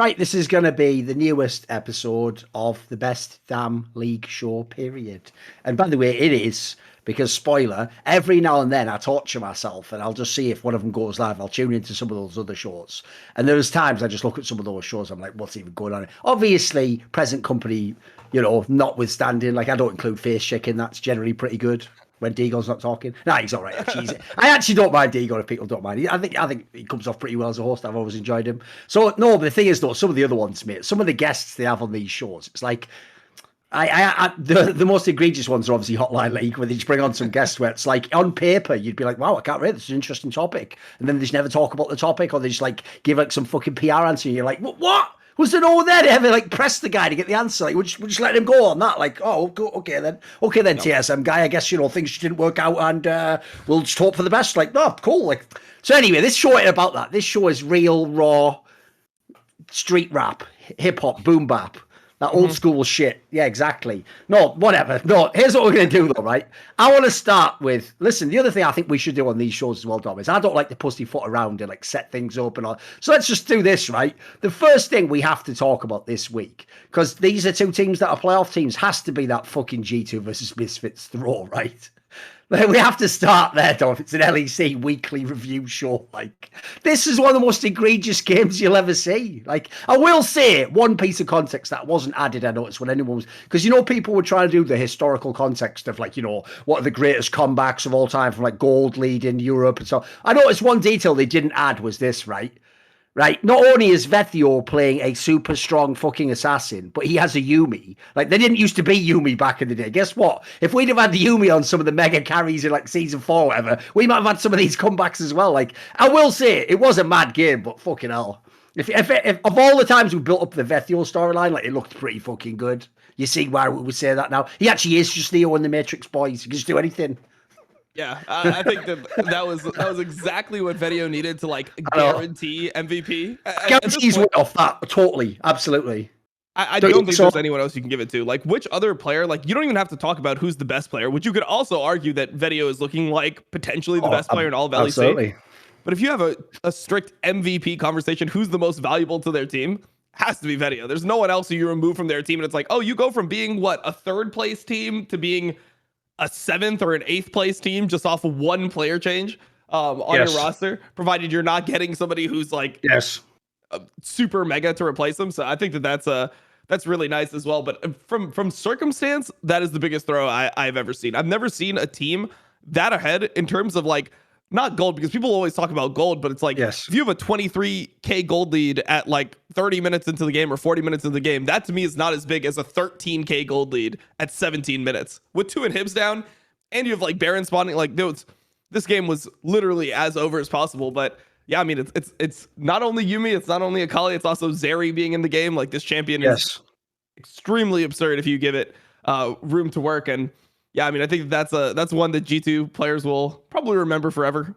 Right, this is going to be the newest episode of the best Damn League Show, period. And by the way, it is, because spoiler, every now and then I torture myself and I'll just see if one of them goes live. I'll tune into some of those other shows. And there's times I just look at some of those shows, I'm like, what's even going on? Obviously, present company, notwithstanding, like I don't include face checking, that's generally pretty good. When Deagon's not talking, he's all right. Actually, I actually don't mind Deagon if people don't mind. I think he comes off pretty well as a host. I've always enjoyed him. So no, but the thing is though, some of the other ones, mate, some of the guests they have on these shows, it's like, the most egregious ones are obviously Hotline League, where they just bring on some guests where it's like on paper you'd be like, wow, I can't read. This is an interesting topic, and then they just never talk about the topic, or they just like give like some fucking PR answer, and you're like, what? Was there no there to ever like press the guy to get the answer? Like, we'll just let him go on that. Like, oh, okay then, TSM guy. I guess things didn't work out, and we'll just hope for the best. Like, no, cool. Like, so anyway, this show ain't about that. This show is real, raw, street rap, hip hop, boom bap. That old school shit. Yeah, exactly. No, whatever. No, here's what we're going to do, though, right? I want to start with, listen, the other thing I think we should do on these shows as well, Dom, is I don't like to pussyfoot around and like set things up and all. So let's just do this, right? The first thing we have to talk about this week, because these are two teams that are playoff teams, has to be that fucking G2 versus Misfits throw, right? We have to start there, Dom. It's an LEC weekly review show. Like, this is one of the most egregious games you'll ever see. Like, I will say one piece of context that wasn't added, I noticed, when anyone was, because, people were trying to do the historical context of, like, what are the greatest comebacks of all time from, like, Gold Lead in Europe and so. I noticed one detail they didn't add was this, right? Right, not only is Vethio playing a super strong fucking assassin, but he has a Yuumi. Like, they didn't used to be Yuumi back in the day. Guess what? If we'd have had the Yuumi on some of the mega carries in like season 4 or whatever, we might have had some of these comebacks as well. Like, I will say, it was a mad game, but fucking hell. If of all the times we built up the Vethio storyline, like, it looked pretty fucking good. You see why we would say that now? He actually is just Neo in the Matrix, boys. He can just do anything. Yeah, I think that was exactly what Vethio needed to like guarantee MVP. Guarantees off that totally, absolutely. I don't think there's anyone else you can give it to. Like, which other player? Like, you don't even have to talk about who's the best player. Which you could also argue that Vethio is looking like potentially the best player in all of LEC. Absolutely. But if you have a strict MVP conversation, who's the most valuable to their team? Has to be Vethio. There's no one else who you remove from their team, and it's like, oh, you go from being a third place team to being a 7th or an 8th place team just off of one player change on your roster, provided you're not getting somebody who's like super mega to replace them. So I think that's really nice as well. But from circumstance, that is the biggest throw I've ever seen. I've never seen a team that ahead in terms of like, not gold, because people always talk about gold, but it's like, if you have a 23k gold lead at like 30 minutes into the game or 40 minutes into the game, that to me is not as big as a 13k gold lead at 17 minutes with 2 inhibs down, and you have like Baron spawning. Like, this game was literally as over as possible. But yeah, I mean, it's not only Yuumi, it's not only Akali, it's also Zeri being in the game. Like, this champion is extremely absurd if you give it room to work. And yeah, I mean, I think that's one that G2 players will probably remember forever.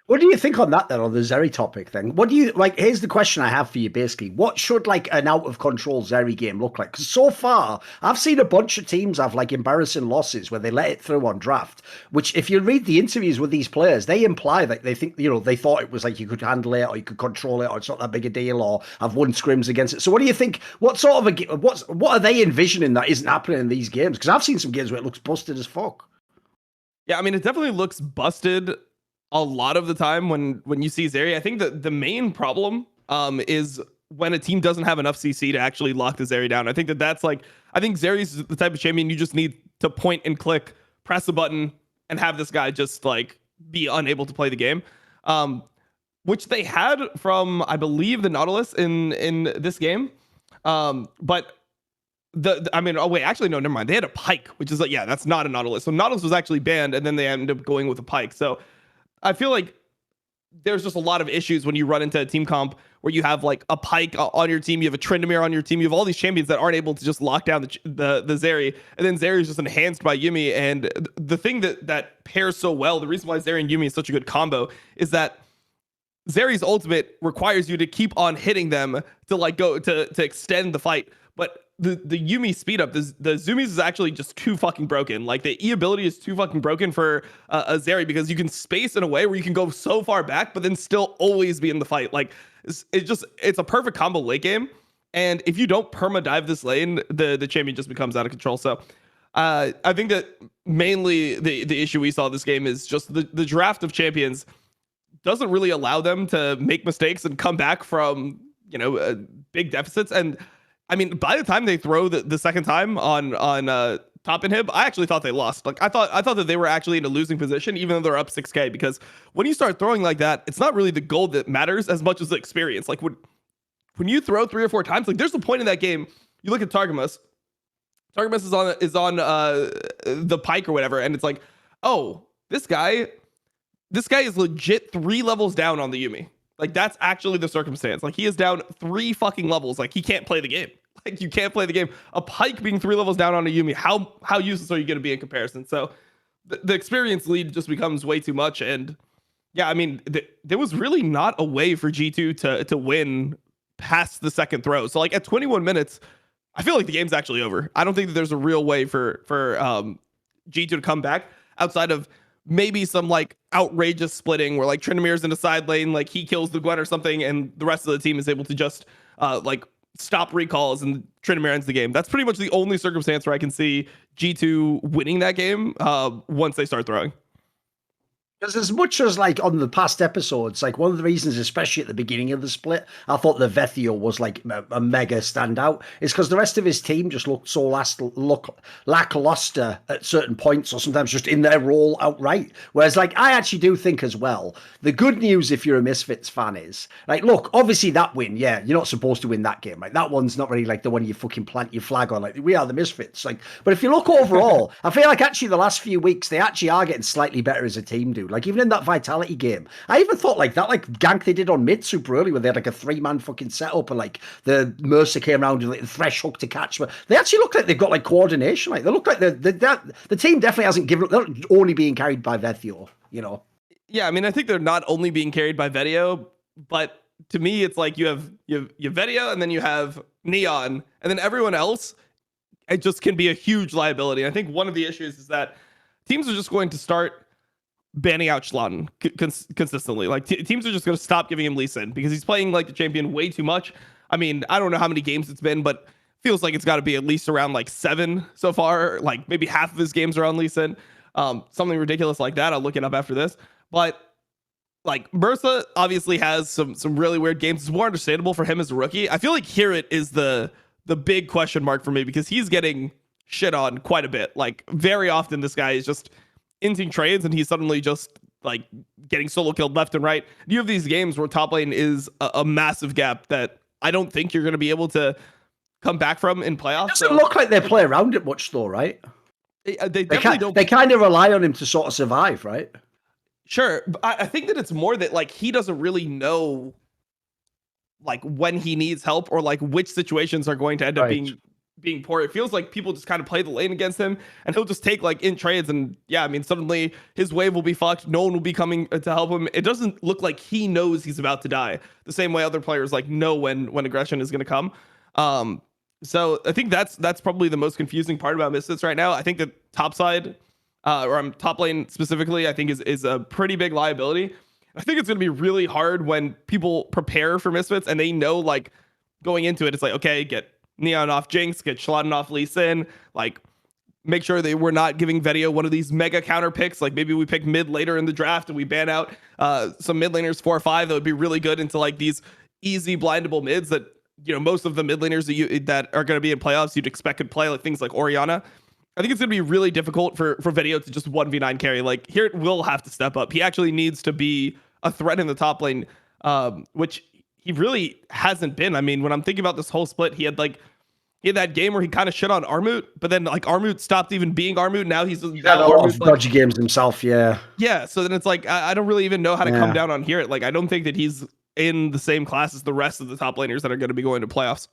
What do you think on that then, on the Zeri topic then? What do you, like, here's the question I have for you basically. What should like an out of control Zeri game look like? Because so far, I've seen a bunch of teams have like embarrassing losses where they let it through on draft, which if you read the interviews with these players, they imply that they think, they thought it was like you could handle it or you could control it or it's not that big a deal or have won scrims against it. So what do you think, what are they envisioning that isn't happening in these games? Because I've seen some games where it looks busted as fuck. Yeah, I mean, it definitely looks busted a lot of the time when you see Zeri. I think that the main problem is when a team doesn't have enough CC to actually lock the Zeri down. I think that's like, I think Zeri's the type of champion you just need to point and click, press a button, and have this guy just like be unable to play the game. Which they had from, I believe, the Nautilus in this game. But actually, no, never mind. They had a Pike, which is like, yeah, that's not a Nautilus. So Nautilus was actually banned, and then they ended up going with a Pike. So I feel like there's just a lot of issues when you run into a team comp where you have like a Pike on your team, you have a Tryndamere on your team, you have all these champions that aren't able to just lock down the Zeri, and then Zeri is just enhanced by Yuumi. And the thing that pairs so well, the reason why Zeri and Yuumi is such a good combo, is that Zeri's ultimate requires you to keep on hitting them to like go to extend the fight, but the Yuumi speed up, the zoomies is actually just too fucking broken. Like, the E ability is too fucking broken for a Zeri, because you can space in a way where you can go so far back, but then still always be in the fight. Like, It's a perfect combo late game. And if you don't perma dive this lane, the champion just becomes out of control. So I think that mainly the issue we saw this game is just the draft of champions doesn't really allow them to make mistakes and come back from big deficits. And I mean, by the time they throw the second time on top inhib, I actually thought they lost. Like I thought that they were actually in a losing position, even though they're up 6K. Because when you start throwing like that, it's not really the gold that matters as much as the experience. Like when you throw 3 or 4 times, like there's a point in that game. You look at Targamas. Targamas is on the pike or whatever, and it's like, oh, this guy is legit 3 levels down on the Yuumi. Like that's actually the circumstance. Like he is down 3 fucking levels. Like he can't play the game. Like you can't play the game. A pike being 3 levels down on a Yuumi, how useless are you going to be in comparison? So the experience lead just becomes way too much. And yeah, I mean, there was really not a way for G2 to win past the second throw. So like at 21 minutes, I feel like the game's actually over. I don't think that there's a real way for G2 to come back outside of maybe some like outrageous splitting where like Trinimir's in the side lane, like he kills the Gwen or something, and the rest of the team is able to just like stop recalls and Trinimir ends the game. That's pretty much the only circumstance where I can see G2 winning that game once they start throwing. Because as much as like on the past episodes, like one of the reasons, especially at the beginning of the split, I thought the Vethio was like a mega standout, is because the rest of his team just looked so lackluster at certain points, or sometimes just in their role outright. Whereas like I actually do think as well, the good news if you're a Misfits fan is like, look, obviously that win, yeah, you're not supposed to win that game. Like that one's not really like the one you fucking plant your flag on. Like we are the Misfits. Like, but if you look overall, I feel like actually the last few weeks they actually are getting slightly better as a team, dude. Like even in that Vitality game, I even thought like that like gank they did on mid super early where they had like a 3-man fucking setup and like the Mercer came around and like the Thresh hook to catch. But they actually look like they've got like coordination. Like they look like the team definitely hasn't given up. They're only being carried by Vethio, you know. Yeah, I mean, I think they're not only being carried by Vethio, but to me, it's like you have Vethio and then you have Neon, and then everyone else, it just can be a huge liability. I think one of the issues is that teams are just going to start banning out Schlatten consistently. Like teams are just going to stop giving him Lee Sin because he's playing like the champion way too much. I mean, I don't know how many games it's been, but feels like it's got to be at least around like 7 so far. Like maybe half of his games are on Lee Sin. Something ridiculous like that. I'll look it up after this. But like Mercer obviously has some really weird games. It's more understandable for him as a rookie. I feel like Hirit is the big question mark for me because he's getting shit on quite a bit. Like very often this guy is just inting trades and he's suddenly just like getting solo killed left and right. You have these games where top lane is a massive gap that I don't think you're going to be able to come back from in playoffs. It doesn't look like they play around it much though, right? They definitely don't. They kind of rely on him to sort of survive, right? Sure. But I think that it's more that like he doesn't really know like when he needs help or like which situations are going to end up being poor. It feels like people just kind of play the lane against him and he'll just take like in trades and yeah, I mean suddenly his wave will be fucked. No one will be coming to help him. It doesn't look like he knows he's about to die the same way other players like know when aggression is going to come. So I think that's probably the most confusing part about Misfits right now. I think that top side or top lane specifically, I think is a pretty big liability. I think it's going to be really hard when people prepare for Misfits and they know like going into it, it's like, okay, get Neon off Jinx, get Schlatten off Lee Sin, like make sure they were not giving Vethio one of these mega counter picks. Like maybe we pick mid later in the draft and we ban out some mid laners 4 or 5 that would be really good into like these easy blindable mids that, you know, most of the mid laners that are going to be in playoffs you'd expect could play, like things like Orianna. I think it's going to be really difficult for Vethio to just 1v9 carry. Like here it will have to step up. He actually needs to be a threat in the top lane, which he really hasn't been. I mean, when I'm thinking about this whole split, he had that game where he kind of shit on Armut, but then like Armut stopped even being Armut. Now he's had a lot of dodgy games himself. Yeah. So then it's like, I don't really even know how to come down on here. Like, I don't think that he's in the same class as the rest of the top laners that are going to be going to playoffs.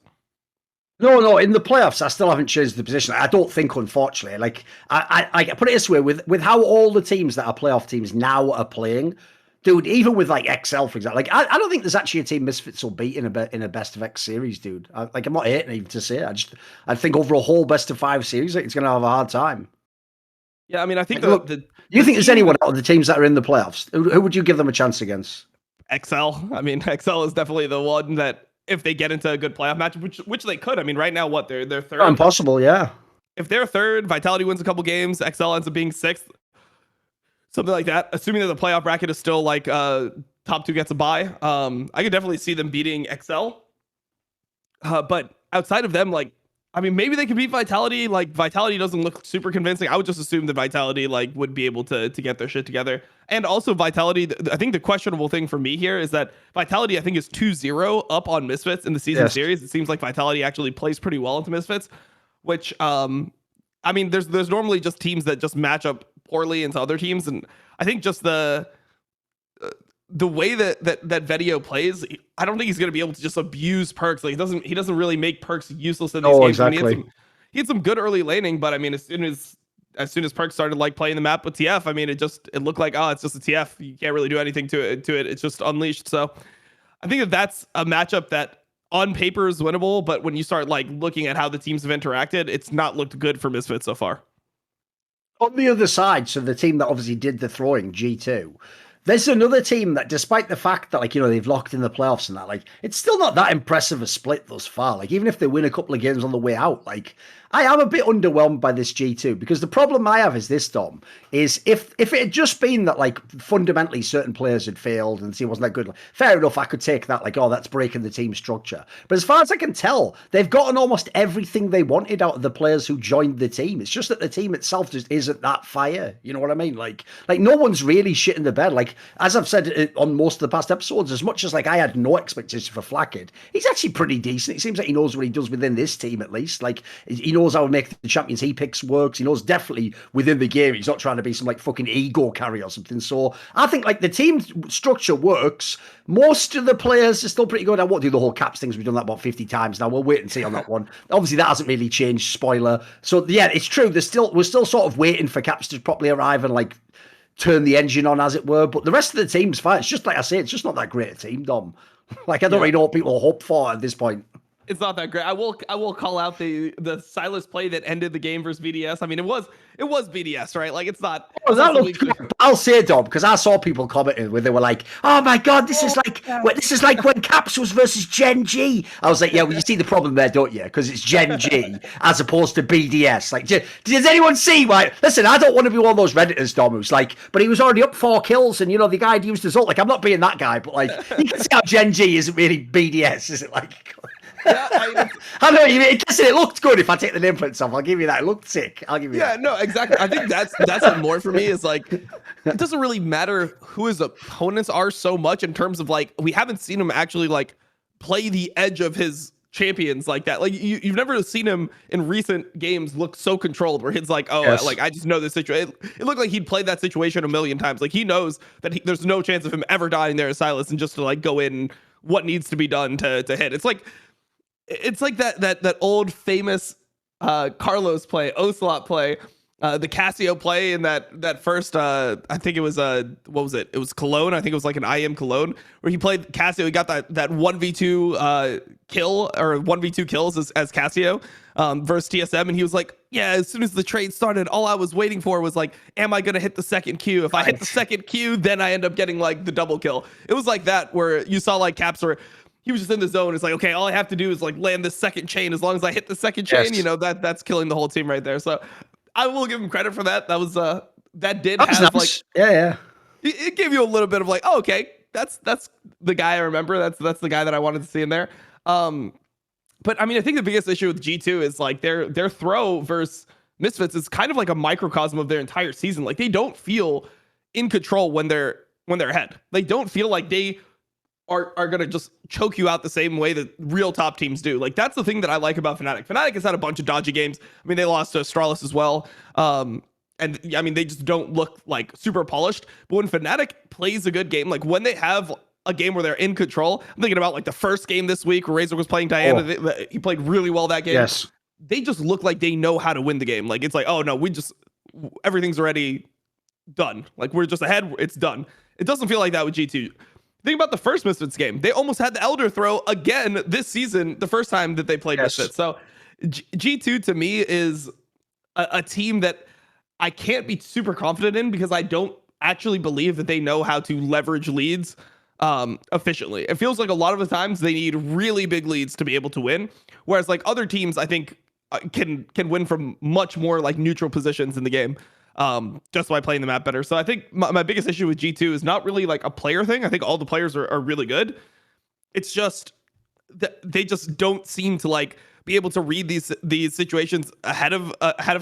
No, in the playoffs, I still haven't changed the position. I don't think, unfortunately, like I put it this way, with how all the teams that are playoff teams now are playing, dude, even with like XL, for example, like I don't think there's actually a team Misfits will beat in a best of X series, dude. I'm not hating even to say it. I think over a whole best of 5 series, like, it's going to have a hard time. Yeah, I mean, I think you think there's anyone out of the teams that are in the playoffs? Who would you give them a chance against? XL. I mean, XL is definitely the one that if they get into a good playoff match, which they could. I mean, right now, what they're third. Not impossible, yeah. If they're third, Vitality wins a couple games, XL ends up being sixth, something like that. Assuming that the playoff bracket is still like top two gets a bye, I could definitely see them beating XL. But outside of them, like, I mean, maybe they could beat Vitality. Like, Vitality doesn't look super convincing. I would just assume that Vitality like would be able to get their shit together. And also Vitality, I think the questionable thing for me here is that Vitality, I think, is 2-0 up on Misfits in the season series. It seems like Vitality actually plays pretty well into Misfits, which, I mean, there's normally just teams that just match up poorly into other teams. And I think just the way that Vetio plays, I don't think he's going to be able to just abuse perks. Like he doesn't really make perks useless in these games. Exactly. I mean, he had some good early laning, but I mean, as soon as perks started like playing the map with TF, I mean, it looked like, oh, it's just a TF. You can't really do anything to it. It's just unleashed. So I think that's a matchup that on paper is winnable, but when you start like looking at how the teams have interacted, it's not looked good for Misfits so far. On the other side, so the team that obviously did the throwing, G2, there's another team that, despite the fact that, like, you know, they've locked in the playoffs and that, like, it's still not that impressive a split thus far. Like, even if they win a couple of games on the way out, like, I am a bit underwhelmed by this G2, because the problem I have is this, Dom, is if it had just been that, like, fundamentally certain players had failed and the team wasn't that good, fair enough, I could take that, like, oh, that's breaking the team structure. But as far as I can tell, they've gotten almost everything they wanted out of the players who joined the team. It's just that the team itself just isn't that fire. You know what I mean? Like no one's really shit in the bed. Like, as I've said on most of the past episodes, as much as like I had no expectation for Flackid, he's actually pretty decent. It seems like he knows what he does within this team, at least. Like, he knows how to make the champions he picks works. He knows definitely within the game he's not trying to be some like fucking ego carry or something. So I think like the team structure works. Most of the players are still pretty good. I won't do the whole caps things. We've done that about 50 times now. We'll wait and see on that one. Obviously, that hasn't really changed. Spoiler. So yeah, it's true. We're still sort of waiting for caps to properly arrive and like turn the engine on, as it were. But the rest of the team's fine. It's just like I say, it's just not that great a team, Dom. Like, I don't really know what people hope for at this point. It's not that great. I will call out the Silas play that ended the game versus BDS. I mean, it was BDS, right? Like, it's not. Oh, that looked good. I'll say, Dom, because I saw people commenting where they were like, "Oh my god, this is like when Caps was versus Gen G." I was like, "Yeah, well, you see the problem there, don't you? Because it's Gen G as opposed to BDS. Like, does anyone see why? Listen, I don't want to be one of those Redditors, Dom, who's like, but he was already up 4 kills, and you know the guy had used his ult. Like, I'm not being that guy, but like, you can see how Gen G isn't really BDS, is it? Like. Yeah, I know you mean. It looked good. If I take the name for itself, I'll give you that. It looked sick. I'll give you that. Yeah, no, exactly. I think that's what more for me is like, it doesn't really matter who his opponents are so much in terms of like, we haven't seen him actually like play the edge of his champions like that. Like you've never seen him in recent games look so controlled where he's like, oh, yes. Like I just know this situation. It looked like he'd played that situation a million times. Like he knows that there's no chance of him ever dying there as Silas and just to like go in what needs to be done to hit. It's like that old famous Carlos play, Ocelot play, the Cassio play in that first I think it was what was it? It was Cologne. I think it was like an IM Cologne where he played Cassio. He got that 1v2 kill or 1v2 kills as Cassio versus TSM, and he was like, yeah, as soon as the trade started, all I was waiting for was like, am I gonna hit the second Q? If I hit the second Q, then I end up getting like the double kill. It was like that where you saw like Caps where he was just in the zone. It's like, okay, all I have to do is like land this second chain. As long as I hit the second chain, you know, that's killing the whole team right there. So I will give him credit for that. That was that did have nice. Like yeah. It gave you a little bit of like, oh, okay, that's the guy I remember. That's the guy that I wanted to see in there. But I mean, I think the biggest issue with G2 is like their throw versus Misfits is kind of like a microcosm of their entire season. Like they don't feel in control when they're ahead. They don't feel like they are going to just choke you out the same way that real top teams do. Like, that's the thing that I like about Fnatic. Fnatic has had a bunch of dodgy games. I mean, they lost to Astralis as well. And I mean, they just don't look like super polished. But when Fnatic plays a good game, like when they have a game where they're in control, I'm thinking about like the first game this week where Razor was playing Diana. Oh. He played really well that game. Yes. They just look like they know how to win the game. Like, it's like, oh no, everything's already done. Like, we're just ahead. It's done. It doesn't feel like that with G2. Think about the first Misfits game. They almost had the Elder throw again this season, the first time that they played Misfits. So G2 to me is a team that I can't be super confident in because I don't actually believe that they know how to leverage leads efficiently. It feels like a lot of the times they need really big leads to be able to win, whereas like other teams I think can win from much more like neutral positions in the game, just by playing the map better. So I think my biggest issue with G2 is not really like a player thing. I think all the players are really good. It's just that they just don't seem to like be able to read these situations ahead of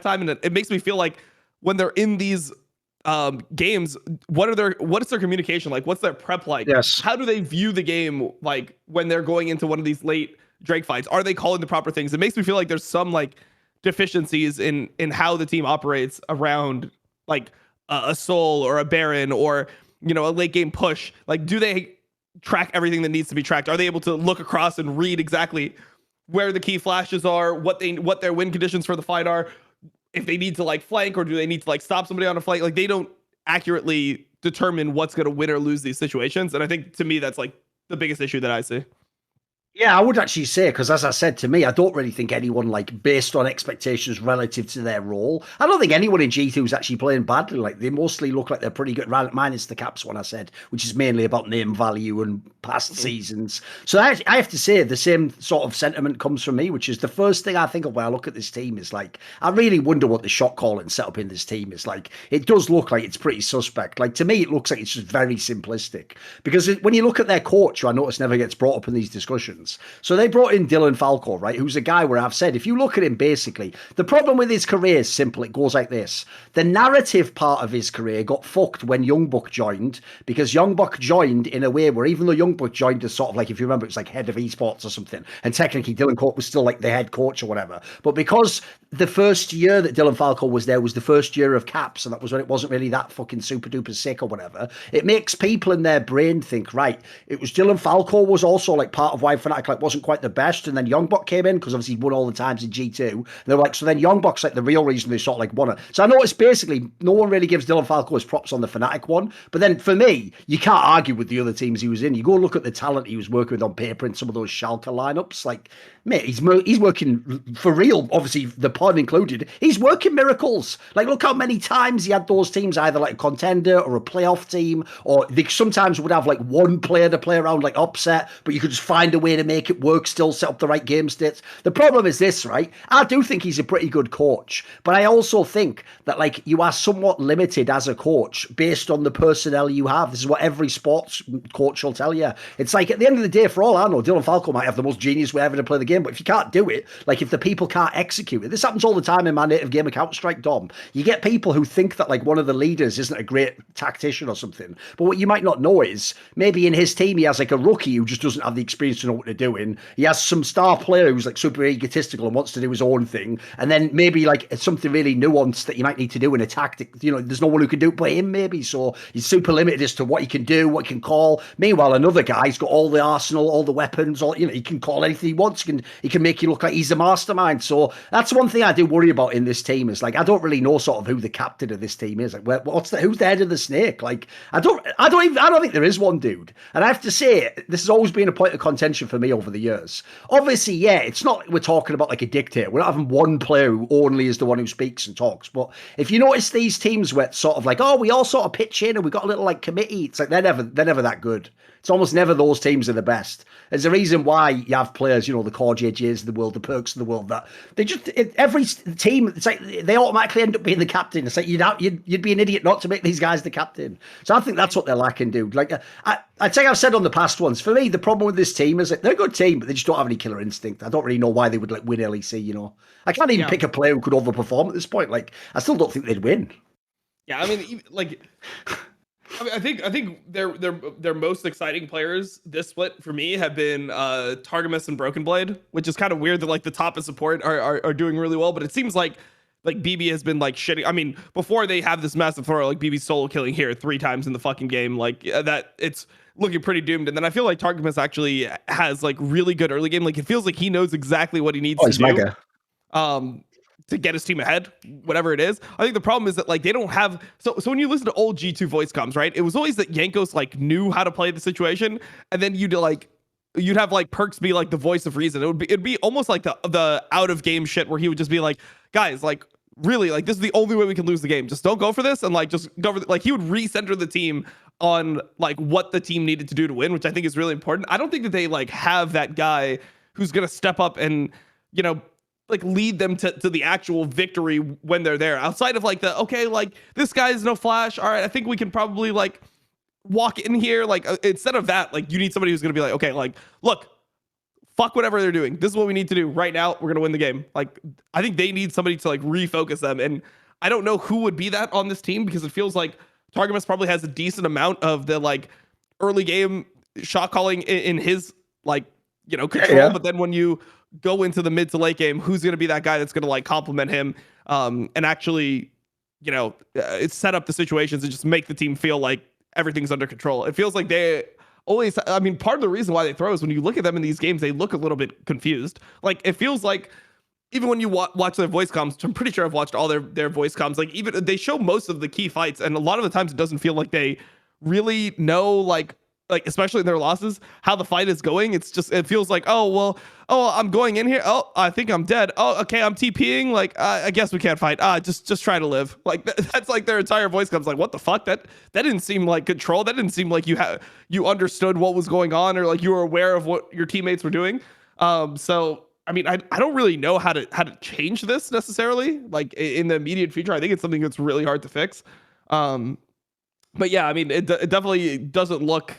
time, and it makes me feel like when they're in these games, what's their communication like? What's their prep like? Yes. How do they view the game like when they're going into one of these late Drake fights? Are they calling the proper things? It makes me feel like there's some like deficiencies in how the team operates around like a Soul or a Baron or a late game push. Like, do they track everything that needs to be tracked? Are they able to look across and read exactly where the key flashes are, what their win conditions for the fight are, if they need to like flank or do they need to like stop somebody on a flank? Like, they don't accurately determine what's going to win or lose these situations. And I think to me, that's like the biggest issue that I see. Yeah, I would actually say, because as I said, to me, I don't really think anyone, like, based on expectations relative to their role, I don't think anyone in G2 is actually playing badly. Like, they mostly look like they're pretty good, minus the caps one I said, which is mainly about name value and past seasons. So I have to say, the same sort of sentiment comes from me, which is the first thing I think of when I look at this team is, like, I really wonder what the shot calling setup in this team is. Like, it does look like it's pretty suspect. Like, to me, it looks like it's just very simplistic. Because when you look at their coach, who I notice never gets brought up in these discussions, so they brought in Dylan Falco, right? Who's a guy where I've said, if you look at him, basically, the problem with his career is simple. It goes like this. The narrative part of his career got fucked when Youngbuck joined, because Youngbuck joined in a way where even though Youngbuck joined as sort of like, if you remember, it's like head of esports or something, and technically Dylan Court was still like the head coach or whatever. But because the first year that Dylan Falco was there was the first year of caps, and that was when it wasn't really that fucking super duper sick or whatever, it makes people in their brain think, right, it was Dylan Falco was also like part of why Fnatic like wasn't quite the best, and then Youngbuck came in because obviously he won all the times in G2. And they were like, so then Youngbuck's like the real reason they sort of like won it. So I noticed basically no one really gives Dylan Falco his props on the Fnatic one, but then for me, you can't argue with the other teams he was in. You go look at the talent he was working with on paper in some of those Schalke lineups, like, mate, he's working for real, obviously the pod included. He's working miracles. Like, look how many times he had those teams either like a contender or a playoff team, or they sometimes would have like one player to play around like upset, but you could just find a way to make it work, still set up the right game states. The problem is this, right? I do think he's a pretty good coach, but I also think that like you are somewhat limited as a coach based on the personnel you have. This is what every sports coach will tell you. It's like at the end of the day, for all I know, Dylan Falco might have the most genius way ever to play the game, but if you can't do it, like if the people can't execute it, this happens all the time in my native game of Counter-Strike, Dom. You get people who think that like one of the leaders isn't a great tactician or something, but what you might not know is maybe in his team he has like a rookie who just doesn't have the experience to know what they're doing. He has some star player who's like super egotistical and wants to do his own thing, and then maybe like it's something really nuanced that you might need to do in a tactic. There's no one who can do it but him maybe, so he's super limited as to what he can do, what he can call. Meanwhile, another guy's got all the arsenal, all the weapons, all he can call anything he wants. He can make you look like he's a mastermind. So that's one thing I do worry about in this team is like I don't really know sort of who the captain of this team is. Like, who's the head of the snake? Like, I don't think there is one, dude. And I have to say, this has always been a point of contention for me over the years. Obviously, yeah, it's not like we're talking about like a dictator. We're not having one player who only is the one who speaks and talks. But if you notice these teams where it's sort of like, oh, we all sort of pitch in and we got a little like committee, it's like they're never that good. It's almost never those teams are the best. There's a reason why you have players, the Core JJs of the world, the Perks of the world, that they just, every team, it's like they automatically end up being the captain. It's like you'd be an idiot not to make these guys the captain. So I think that's what they're lacking, dude. Like, I'd say I've said on the past ones, for me, the problem with this team is that they're a good team, but they just don't have any killer instinct. I don't really know why they would like win LEC, I can't even pick a player who could overperform at this point. Like, I still don't think they'd win. Yeah, I mean, like... I think their most exciting players this split for me have been Targamas and Broken Blade, which is kind of weird that like the top of support are doing really well, but it seems like BB has been like shitting. I mean, before they have this massive throw, like BB solo killing here 3 times in the fucking game, like that it's looking pretty doomed. And then I feel like Targamas actually has like really good early game. Like it feels like he knows exactly what he needs to do. Mega. To get his team ahead, whatever it is. I think the problem is that like they don't have so when you listen to old G2 voice comms, right? It was always that Jankos like knew how to play the situation, and then you'd have like Perks be like the voice of reason. It'd be almost like the out of game shit where he would just be like, guys, like really, like this is the only way we can lose the game. Just don't go for this, and like just go for like he would recenter the team on like what the team needed to do to win, which I think is really important. I don't think that they like have that guy who's going to step up and, you know, like lead them to the actual victory when they're there, outside of like the, okay, like this guy is no flash. All right, I think we can probably like walk in here. Like instead of that, like you need somebody who's going to be like, okay, like look, fuck whatever they're doing. This is what we need to do right now. We're going to win the game. Like I think they need somebody to like refocus them. And I don't know who would be that on this team, because it feels like Targamas probably has a decent amount of the like early game shot calling in his like, you know, control. Yeah. But then when you go into the mid to late game, who's going to be that guy that's going to like complement him and actually, you know, it's set up the situations and just make the team feel like everything's under control. It feels like they always, I mean, part of the reason why they throw is when you look at them in these games, they look a little bit confused. Like it feels like even when you watch their voice comms, which I'm pretty sure I've watched all their voice comms, like even they show most of the key fights, and a lot of the times it doesn't feel like they really know like especially in their losses, how the fight is going. It's just, it feels like, oh, I'm going in here. Oh, I think I'm dead. Oh, okay, I'm TPing. Like, I guess we can't fight. Just try to live. Like that's like their entire voice comes like, what the fuck? That didn't seem like control. That didn't seem like you understood what was going on, or like you were aware of what your teammates were doing. So I mean, I don't really know how to change this necessarily. Like in the immediate future, I think it's something that's really hard to fix. But yeah, I mean, it definitely doesn't look.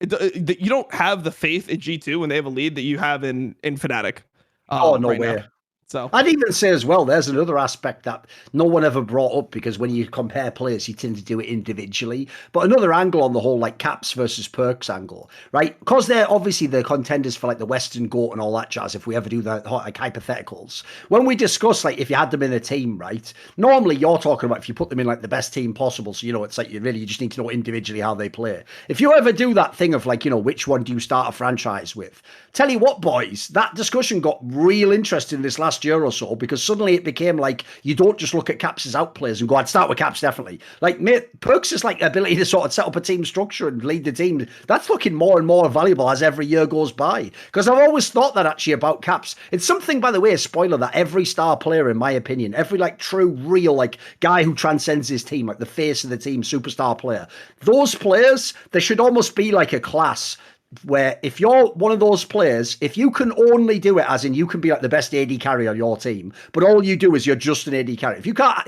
You don't have the faith in G2 when they have a lead that you have in Fnatic. Oh, no right way. Now. So I'd even say as well, there's another aspect that no one ever brought up, because when you compare players, you tend to do it individually. But another angle on the whole, like Caps versus Perks angle, right? Because they're obviously the contenders for like the Western GOAT and all that jazz, if we ever do that, like hypotheticals. When we discuss like if you had them in a team, right? Normally you're talking about if you put them in like the best team possible. So, you know, it's like you just need to know individually how they play. If you ever do that thing of like, you know, which one do you start a franchise with? Tell you what, boys, that discussion got real interesting this last year or so, because suddenly it became like you don't just look at Caps' outplayers and go, I'd start with Caps definitely. Like, mate, Perks' like ability to sort of set up a team structure and lead the team, that's looking more and more valuable as every year goes by. Because I've always thought that actually about Caps. It's something, by the way, a spoiler, that every star player, in my opinion, every like true, real like guy who transcends his team, like the face of the team, superstar player, those players, there should almost be like a class where if you're one of those players, if you can only do it as in you can be like the best AD carry on your team, but all you do is you're just an AD carry. If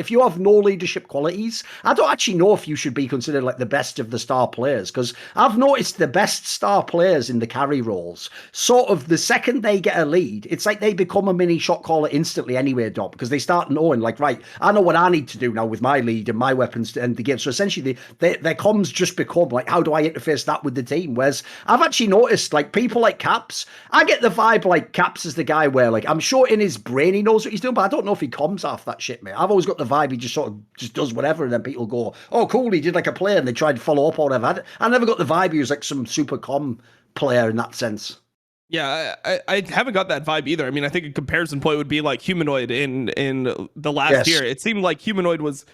you have no leadership qualities, I don't actually know if you should be considered like the best of the star players, because I've noticed the best star players in the carry roles, sort of the second they get a lead, it's like they become a mini shot caller instantly anyway, Dom, because they start knowing like, right, I know what I need to do now with my lead and my weapons to end the game. So essentially their comms just become like, how do I interface that with the team? Whereas I've actually noticed like people like Caps, I get the vibe like Caps is the guy where like I'm sure in his brain he knows what he's doing, but I don't know if he comes off that shit, mate. I've always got the vibe he just sort of just does whatever, and then people go, oh cool, he did like a play, and they tried to follow up or whatever. I never got the vibe he was like some super com player in that sense. Yeah, I haven't got that vibe either. I mean, I think a comparison point would be like Humanoid in the last year. It seemed like Humanoid was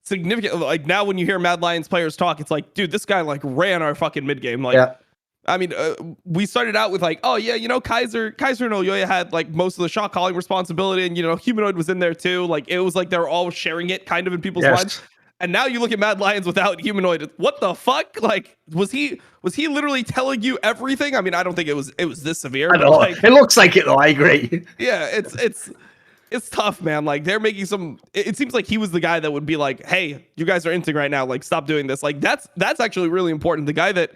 significant. Like now when you hear Mad Lions players talk, it's like, dude, this guy like ran our fucking mid game. Like, yeah. I mean, we started out with like, oh yeah, you know, Kaiser and Oyoya had like most of the shot calling responsibility, and you know, Humanoid was in there too. Like it was like they were all sharing it kind of in people's minds. And now you look at Mad Lions without Humanoid. What the fuck? Like, was he literally telling you everything? I mean, I don't think it was this severe. I know. Like, it looks like it though. I agree. Yeah, it's tough, man. Like they're making some. It seems like he was the guy that would be like, hey, you guys are inting right now. Like, stop doing this. Like that's actually really important. The guy that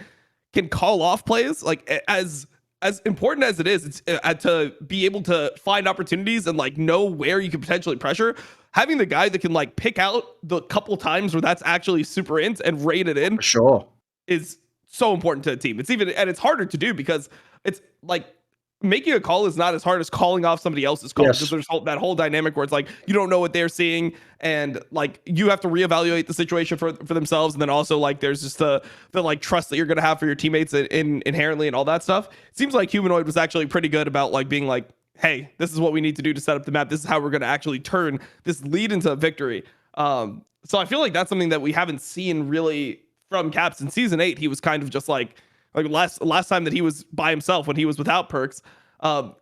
can call off plays, like as important as it is, it's to be able to find opportunities and like know where you can potentially pressure. Having the guy that can like pick out the couple times where that's actually super int and rate it in, sure, is so important to a team. It's harder to do because it's like making a call is not as hard as calling off somebody else's call, because there's that whole dynamic where it's like you don't know what they're seeing, and like you have to reevaluate the situation for themselves, and then also like there's just the like trust that you're gonna have for your teammates inherently and all that stuff. It seems like Humanoid was actually pretty good about like being like, hey, this is what we need to do to set up the map. This is how we're gonna actually turn this lead into a victory. So I feel like that's something that we haven't seen really from Caps in season 8. He was kind of just like last time that he was by himself when he was without Perks,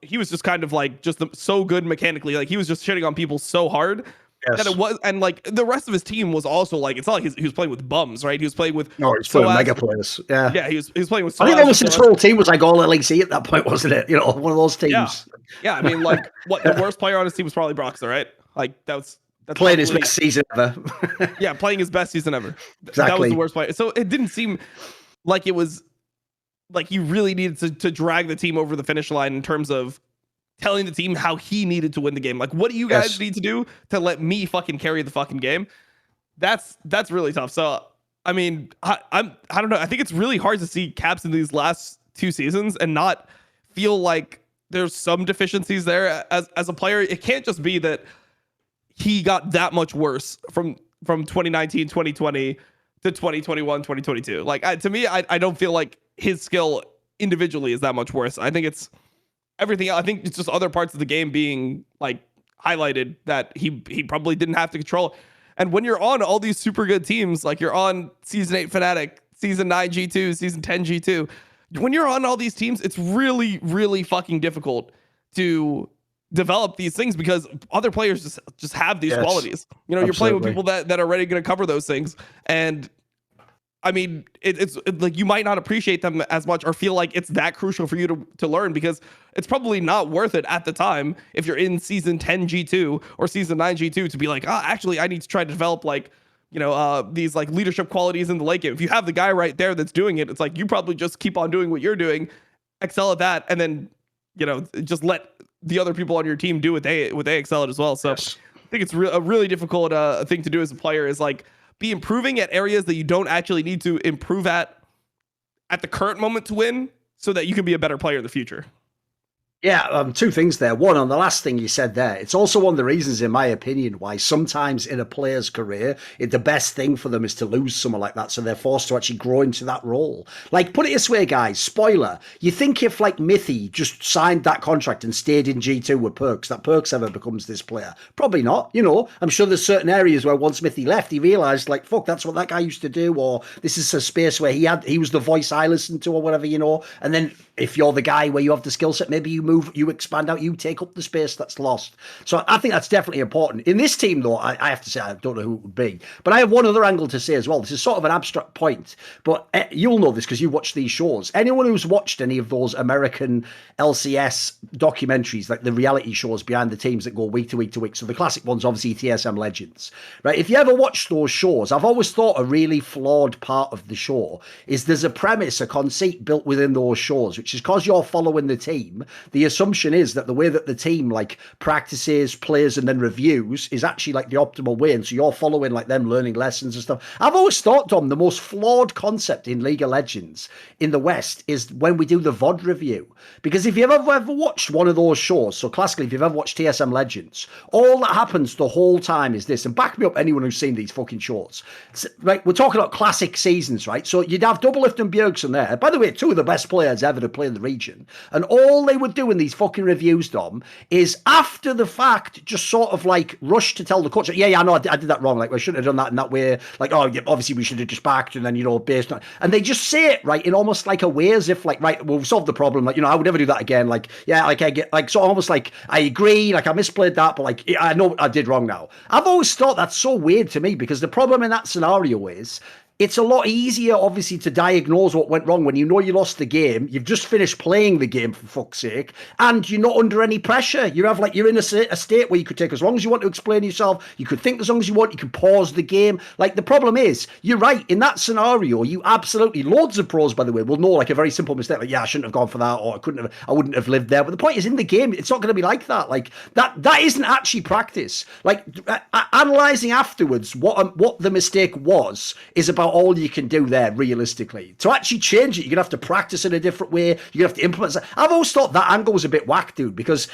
he was just kind of like so good mechanically. Like he was just shitting on people so hard. that it was, and like the rest of his team was also like, it's not like he was playing with bums, right? He was playing with he's playing with mega players. Yeah, he was playing with. I think that was his whole team was like all LEC at that point, wasn't it? You know, one of those teams. Yeah. I mean, like, what the worst player on his team was probably Broxer, right? Like that's playing his best season ever. Yeah, playing his best season ever. Exactly. That was the worst player. So it didn't seem like it was like you really needed to drag the team over the finish line in terms of telling the team how he needed to win the game. Like, what do you guys need to do to let me fucking carry the fucking game? That's really tough. So, I mean, I don't know. I think it's really hard to see Caps in these last 2 seasons and not feel like there's some deficiencies there as a player. It can't just be that he got that much worse from 2019, 2020 to 2021, 2022. Like, to me, I don't feel like his skill individually is that much worse. I think it's everything else. I think it's just other parts of the game being like highlighted that he probably didn't have to control. And when you're on all these super good teams, like you're on Season 8 Fnatic, Season 9 G2, Season 10 G2, when you're on all these teams, it's really, really fucking difficult to develop these things because other players just have these qualities. You know, you're playing with people that are already going to cover those things. And I mean, it's like you might not appreciate them as much or feel like it's that crucial for you to learn because it's probably not worth it at the time if you're in Season 10 G2 or Season 9 G2 to be like, actually, I need to try to develop like, you know, these like leadership qualities in the late game. If you have the guy right there that's doing it, it's like you probably just keep on doing what you're doing, excel at that, and then, you know, just let the other people on your team do what they excel at as well. So I think it's a really difficult thing to do as a player is like, be improving at areas that you don't actually need to improve at the current moment to win so that you can be a better player in the future. Yeah, 2 things there. One, on the last thing you said there, it's also one of the reasons, in my opinion, why sometimes in a player's career, the best thing for them is to lose someone like that, so they're forced to actually grow into that role. Like, put it this way, guys, spoiler, you think if, like, Mithy just signed that contract and stayed in G2 with Perks, that Perks ever becomes this player? Probably not, you know. I'm sure there's certain areas where once Mithy left, he realised, like, fuck, that's what that guy used to do, or this is a space where he was the voice I listened to, or whatever, you know, and then if you're the guy where you have the skill set, maybe you move, you expand out, you take up the space that's lost. So I think that's definitely important. In this team, though, I have to say, I don't know who it would be, but I have one other angle to say as well. This is sort of an abstract point, but you'll know this because you watch these shows. Anyone who's watched any of those American LCS documentaries, like the reality shows behind the teams that go week to week to week, so the classic ones, obviously TSM Legends, right? If you ever watch those shows, I've always thought a really flawed part of the show is there's a premise, a conceit built within those shows, which is because you're following the team, the assumption is that the way that the team like practices, plays, and then reviews is actually like the optimal way. And so you're following like them learning lessons and stuff. I've always thought, Dom, the most flawed concept in League of Legends in the West is when we do the VOD review. Because if you've ever watched one of those shows, so classically, if you've ever watched TSM Legends, all that happens the whole time is this, and back me up anyone who's seen these fucking shorts. Right, we're talking about classic seasons, right? So you'd have Doublelift and Bjergsen there. By the way, 2 of the best players ever to play in the region. And all they would do in these fucking reviews, Dom, is after the fact, just sort of like rush to tell the coach, yeah, I know I did that wrong. Like, I shouldn't have done that in that way. Like, oh, yeah, obviously we should have just backed and then, you know, based on, and they just say it, right, in almost like a way as if like, right, we'll solve the problem. Like, you know, I would never do that again. Like, yeah, like I get, like, so almost like I agree, like I misplayed that, but like, I know I did wrong now. I've always thought that's so weird to me because the problem in that scenario is, it's a lot easier, obviously, to diagnose what went wrong when you know you lost the game. You've just finished playing the game, for fuck's sake, and you're not under any pressure. You're in a state where you could take as long as you want to explain yourself. You could think as long as you want. You can pause the game. Like, the problem is, you're right. In that scenario, you absolutely, loads of pros, by the way, will know like a very simple mistake. Like, yeah, I shouldn't have gone for that, or I wouldn't have lived there. But the point is, in the game, it's not going to be like that. Like, that isn't actually practice. Like, analysing afterwards what the mistake was is about all you can do there realistically. To actually change it, you're gonna have to practice in a different way. You're gonna have to implement it. I've always thought that angle was a bit whack, dude, because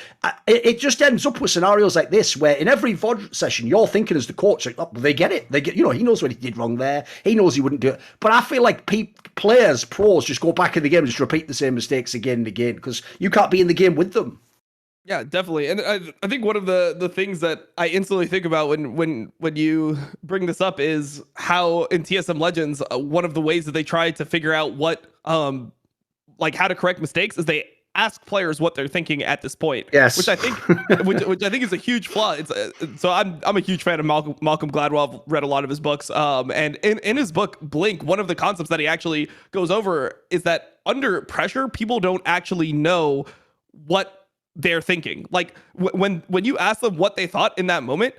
it just ends up with scenarios like this where in every VOD session you're thinking as the coach, like, oh, they get it. They get, you know, he knows what he did wrong there. He knows he wouldn't do it. But I feel like pros just go back in the game and just repeat the same mistakes again and again because you can't be in the game with them. Yeah, definitely. And I think one of the things that I instantly think about when you bring this up is how in TSM Legends, one of the ways that they try to figure out what, like how to correct mistakes is they ask players what they're thinking at this point. Yes. Which I think, which I think is a huge flaw. It's so I'm a huge fan of Malcolm Gladwell. I've read a lot of his books. And in his book Blink, one of the concepts that he actually goes over is that under pressure, people don't actually know what they're thinking. Like when you ask them what they thought in that moment,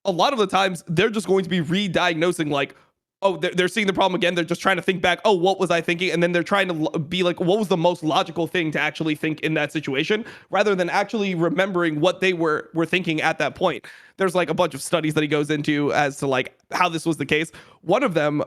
a lot of the times they're just going to be re-diagnosing, like, oh, they're seeing the problem again. They're just trying to think back. Oh, what was I thinking? And then they're trying to be like, what was the most logical thing to actually think in that situation, rather than actually remembering what they were thinking at that point. There's like a bunch of studies that he goes into as to like how this was the case. One of them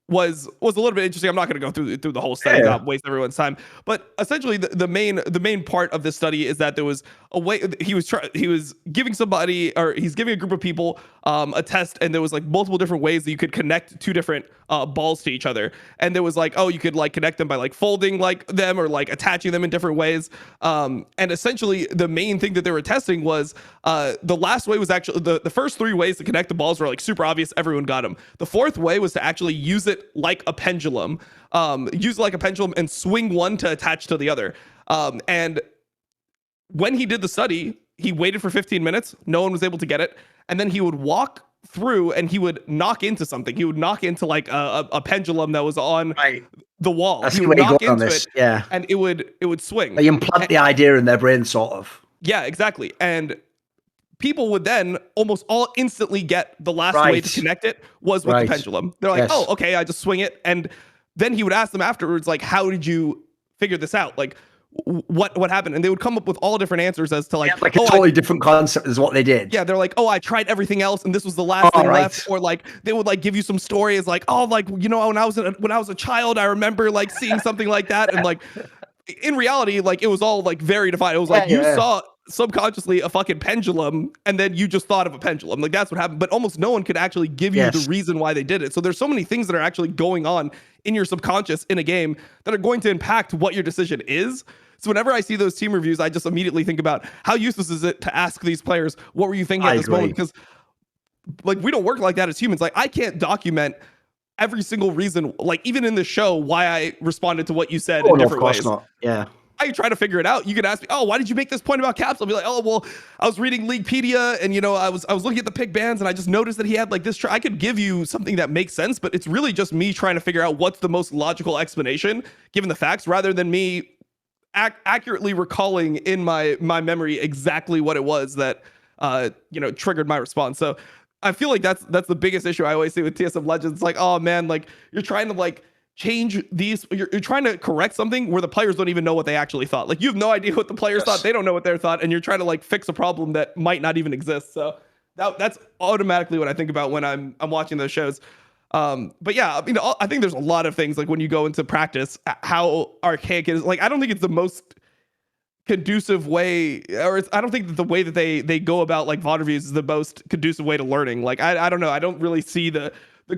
was a little bit interesting. I'm not going to go through the whole study, not waste everyone's time. But essentially, the main part of this study is that there was a way he was giving somebody, or he's giving a group of people a test, and there was like multiple different ways that you could connect two different balls to each other. And there was like, oh, you could like connect them by like folding like them, or like attaching them in different ways. And essentially, the main thing that they were testing was the last way was actually the first three ways to connect the balls were like super obvious. Everyone got them. The fourth way was to actually use it like a pendulum, and swing one to attach to the other. And when he did the study, he waited for 15 minutes. No one was able to get it. And then he would walk through and he would knock into something. He would knock into like a pendulum that was on the wall. That's he the would way knock on into this. it, Yeah. and it would swing. They implant the idea in their brain, sort of. Yeah, exactly. And people would then almost all instantly get the last way to connect it was with the pendulum. They're like, oh, okay, I just swing it. And then he would ask them afterwards, like, how did you figure this out? Like, what happened? And they would come up with all different answers as to like, like a totally different concept is what they did. Yeah, they're like, oh, I tried everything else and this was the last thing left. Or like they would like give you some stories like, oh, like, you know, when I was a child, I remember like seeing something like that. And like in reality, like it was all like very defined. It was like you saw subconsciously a fucking pendulum and then you just thought of a pendulum. Like that's what happened. But almost no one could actually give you the reason why they did it. So there's so many things that are actually going on in your subconscious in a game that are going to impact what your decision is. So whenever I see those team reviews, I just immediately think about how useless is it to ask these players, what were you thinking at this moment? Because like we don't work like that as humans. Like I can't document every single reason, like even in the show, why I responded to what you said in different ways. Not. Yeah. I try to figure it out. You could ask me, oh, why did you make this point about Caps? I'll be like, oh, well, I was reading Leaguepedia and, you know, I was looking at the pick bands and I just noticed that he had like this. I could give you something that makes sense, but it's really just me trying to figure out what's the most logical explanation given the facts, rather than me accurately recalling in my memory exactly what it was that, you know, triggered my response. So I feel like that's the biggest issue I always see with TSM Legends. It's like, oh man, like you're trying to like change these, you're trying to correct something where the players don't even know what they actually thought. Like you have no idea what the players thought. They don't know what they thought. And you're trying to like fix a problem that might not even exist. So that's automatically what I think about when I'm watching those shows. But yeah, I mean, I think there's a lot of things like when you go into practice, how archaic it is. Like, I don't think it's the most conducive way, or I don't think that the way that they go about like VOD reviews is the most conducive way to learning. Like, I don't know. I don't really see the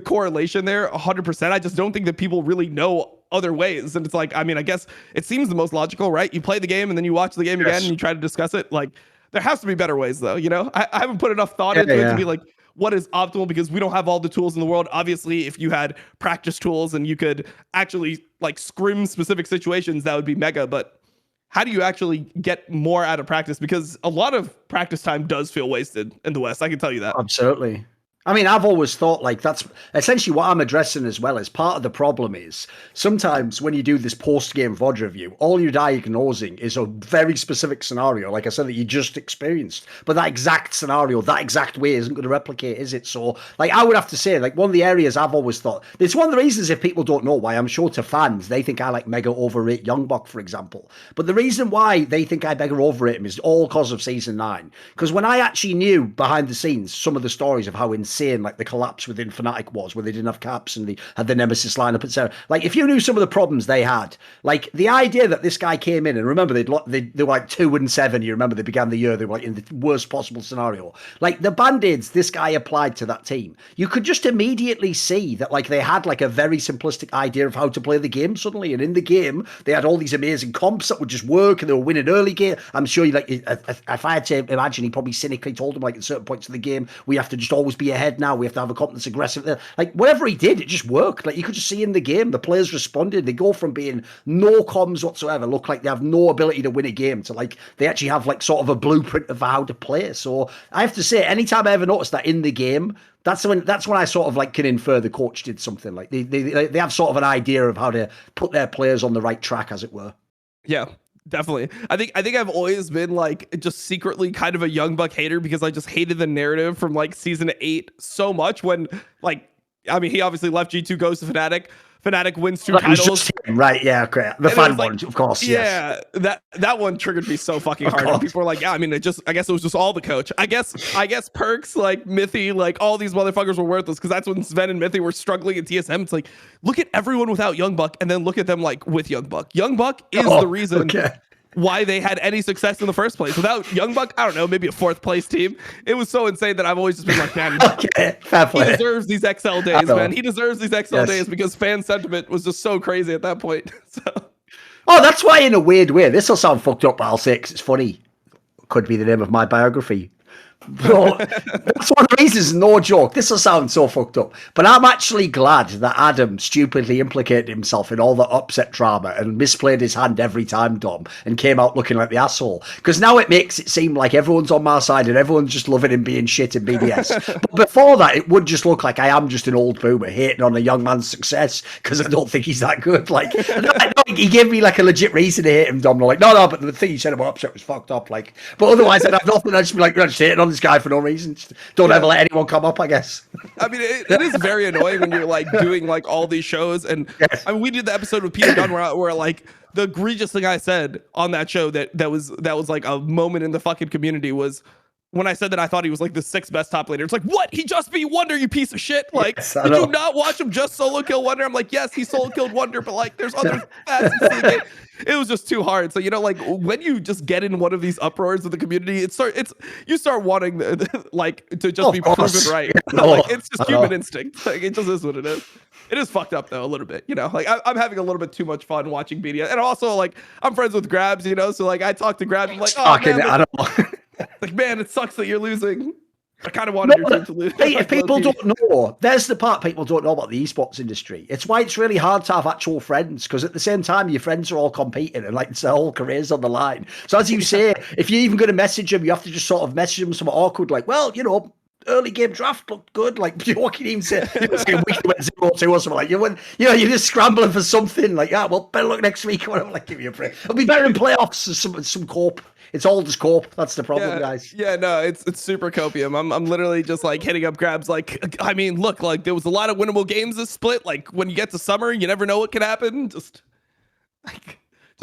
correlation there 100%. I just don't think that people really know other ways. And it's like, I mean, I guess it seems the most logical, right? You play the game and then you watch the game again and you try to discuss it. Like, there has to be better ways though, you know? I haven't put enough thought into it to be like, what is optimal, because we don't have all the tools in the world. Obviously, if you had practice tools and you could actually like scrim specific situations, that would be mega. But how do you actually get more out of practice? Because a lot of practice time does feel wasted in the West. I can tell you that. Absolutely. I mean, I've always thought like that's essentially what I'm addressing as well. As part of the problem is sometimes when you do this post-game VOD review, all you're diagnosing is a very specific scenario, like I said, that you just experienced. But that exact scenario, that exact way isn't going to replicate, is it? So, like, I would have to say, like, one of the areas I've always thought, it's one of the reasons if people don't know why, I'm sure to fans, they think I like mega overrate Youngbuck, for example. But the reason why they think I mega overrate him is all because of Season 9. Because when I actually knew behind the scenes some of the stories of how insane like the collapse within Fnatic was, where they didn't have Caps and they had the Nemesis lineup, etc. Like, if you knew some of the problems they had, like the idea that this guy came in and remember they were like 2-7. You remember they began the year, they were like in the worst possible scenario. Like the band-aids this guy applied to that team, you could just immediately see that like they had like a very simplistic idea of how to play the game suddenly, and in the game they had all these amazing comps that would just work and they were winning early game. I'm sure, like, if I had to imagine, he probably cynically told them like at certain points of the game we have to just always be ahead ahead now. We have to have a confidence aggressive. Like, whatever he did, it just worked. Like, you could just see in the game, the players responded. They go from being no comms whatsoever, look like they have no ability to win a game, to like, they actually have like sort of a blueprint of how to play. So I have to say, anytime I ever notice that in the game, that's when I sort of like can infer the coach did something. Like they have sort of an idea of how to put their players on the right track, as it were. Yeah, definitely. I think I've always been like just secretly kind of a Young Buck hater, because I just hated the narrative from like season 8 so much, when like, I mean, he obviously left G2, goes to Fnatic. Fnatic wins 2 titles. Right, yeah, okay. The fan one, of course. Yeah, yes. that one triggered me so fucking hard. And people were like, yeah, I mean, I guess it was just all the coach. I guess Perks, like Mithy, like all these motherfuckers were worthless, because that's when Sven and Mithy were struggling at TSM. It's like, look at everyone without Young Buck, and then look at them like with Young Buck. Young Buck is the reason why they had any success in the first place. Without Young Buck, I don't know, maybe a 4th place team. It was so insane that I've always just been like, man, he deserves these XL days, man. He deserves these XL days, because fan sentiment was just so crazy at that point. So. Oh, that's why, in a weird way, this will sound fucked up, but I'll say, 'cause it's funny. Could be the name of my biography. Bro, that's one of the reasons, no joke. This will sound so fucked up, but I'm actually glad that Adam stupidly implicated himself in all the upset drama and misplayed his hand every time, Dom, and came out looking like the asshole. Because now it makes it seem like everyone's on my side and everyone's just loving him being shit in BDS. But before that, it would just look like I am just an old boomer hating on a young man's success because I don't think he's that good. Like, he gave me like a legit reason to hate him, Dom. I'm like, no, but the thing you said about upset was fucked up. Like, but otherwise, I'd have nothing. I'd just be like, I'm just hating on this guy for no reason. Just don't ever let anyone come up, I guess. I mean, it is very annoying when you're like doing like all these shows, and I mean, we did the episode with Peter Gunn where like the egregious thing I said on that show that was like a moment in the fucking community was when I said that I thought he was like the 6th best top laner. It's like, what? He just beat Wonder, you piece of shit. Like, did you not watch him just solo kill Wonder? I'm like, yes, he solo killed Wonder, but like, there's other facets to the game. It was just too hard. So, you know, like when you just get in one of these uproars of the community, you start wanting like to just be proven right. Like, it's just human instinct. Like, it just is what it is. It is fucked up though a little bit, you know. Like I'm having a little bit too much fun watching BDS, and also like I'm friends with Grabs, you know. So like I talk to Grabs, I'm like, oh man, I don't know. Like, man, it sucks that you're losing. I kind of wanted your team to lose. If people don't know, there's the part people don't know about the esports industry. It's why it's really hard to have actual friends, because at the same time, your friends are all competing and like it's their whole careers on the line. So as you say, if you're even going to message them, you have to just sort of message them something awkward, like, well, you know, early game draft looked good. Like, what can you even say? A week went 0-2 or something like you're just scrambling for something like that. Well, better luck next week or whatever. Like, give me a break. It'll be better in playoffs. Some cope. It's all just cope. That's the problem, guys. Yeah, no, it's super copium. I'm literally just like hitting up Grabs. Like, I mean, look, like there was a lot of winnable games this split. Like when you get to summer, you never know what can happen. Just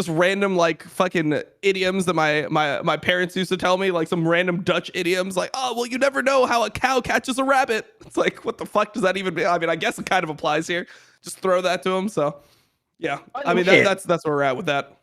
random like fucking idioms that my parents used to tell me, like some random Dutch idioms, like, oh well, you never know how a cow catches a rabbit. It's like, what the fuck does that even mean? I mean, I guess it kind of applies here. Just throw that to them. So yeah, I mean that's where we're at with that.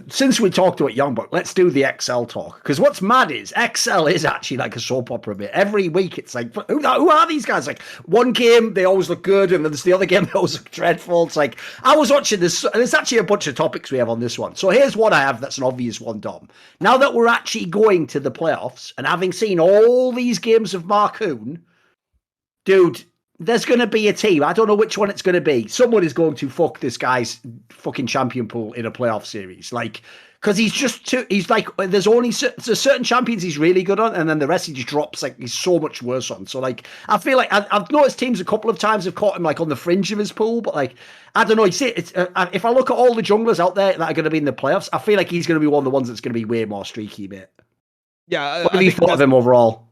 Since we talked about Young Buck, let's do the XL talk. Because what's mad is XL is actually like a soap opera bit. Every week it's like, who are these guys? Like one game they always look good, and then there's the other game they always look dreadful. It's like, I was watching this, and there's actually a bunch of topics we have on this one. So here's one I have that's an obvious one, Dom. Now that we're actually going to the playoffs, and having seen all these games of Marcoon, dude, there's going to be a team. I don't know which one it's going to be. Someone is going to fuck this guy's fucking champion pool in a playoff series. Like, because he's just too, he's like, there's certain champions he's really good on, and then the rest he just drops, like, he's so much worse on. So, like, I feel like I've noticed teams a couple of times have caught him, like, on the fringe of his pool, but, like, I don't know. You see, if I look at all the junglers out there that are going to be in the playoffs, I feel like he's going to be one of the ones that's going to be way more streaky, mate. Yeah. What have you thought of him overall?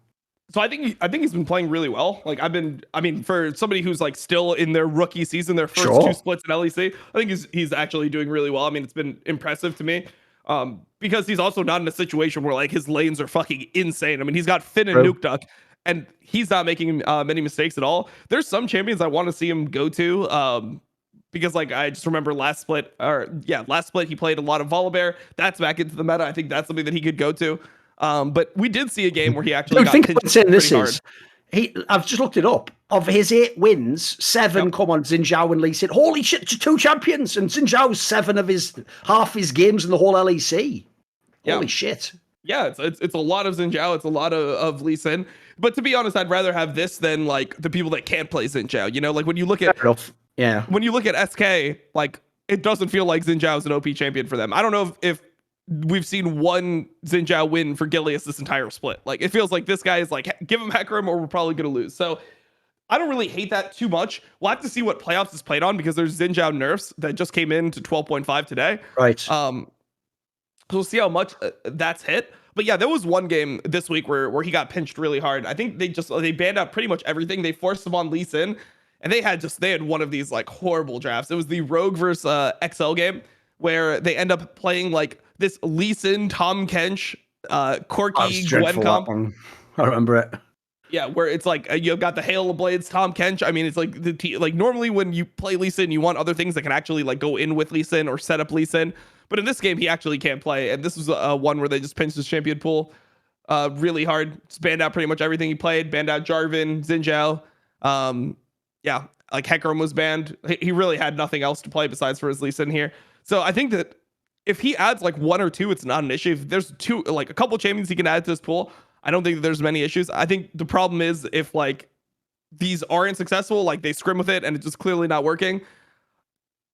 So I think he's been playing really well. Like for somebody who's like still in their rookie season, their first 2 splits in LEC, I think he's actually doing really well. I mean, it's been impressive to me. Because he's also not in a situation where like his lanes are fucking insane. I mean, he's got Finn and Nuke Duck, and he's not making many mistakes at all. There's some champions I want to see him go to. Because like I just remember last split he played a lot of Volibear. That's back into the meta. I think that's something that he could go to. But we did see a game where he actually got pinched pretty hard. I've just looked it up. Of his 8 wins, 7 come on Xin Zhao and Lee Sin. Holy shit, 2 champions, and Xin Zhao's 7 of half his games in the whole LEC. Holy shit. Yeah, it's a lot of Xin Zhao, it's a lot of Lee Sin. But to be honest, I'd rather have this than like the people that can't play Xin Zhao. You know, like when you look Fair at enough. Yeah. SK, like it doesn't feel like Xin Zhao is an OP champion for them. I don't know if we've seen one Xin Zhao win for Gilius this entire split. Like it feels like this guy is like, give him Hecarim or we're probably gonna lose. So I don't really hate that too much. We'll have to see what playoffs is played on because there's Xin Zhao nerfs that just came in to 12.5 today. Right. So we'll see how much that's hit. But yeah, there was one game this week where he got pinched really hard. I think they banned out pretty much everything. They forced him on Lee Sin, and they had one of these like horrible drafts. It was the Rogue versus XL game where they end up playing like this Lee Sin, Tom Kench, Corky, Gwen comp. I remember it. Yeah, where it's like you've got the Hail of Blades, Tom Kench. I mean, it's like like normally when you play Lee Sin, you want other things that can actually like go in with Lee Sin or set up Lee Sin. But in this game, he actually can't play. And this was one where they just pinched his champion pool really hard. Just banned out pretty much everything he played. Banned out Jarvan, Xin Zhao. Yeah, like Hecarim was banned. He really had nothing else to play besides for his Lee Sin here. So I think that if he adds like one or two, it's not an issue. If there's two, like a couple champions he can add to this pool, I don't think that there's many issues. I think the problem is if like these aren't successful, like they scrim with it and it's just clearly not working,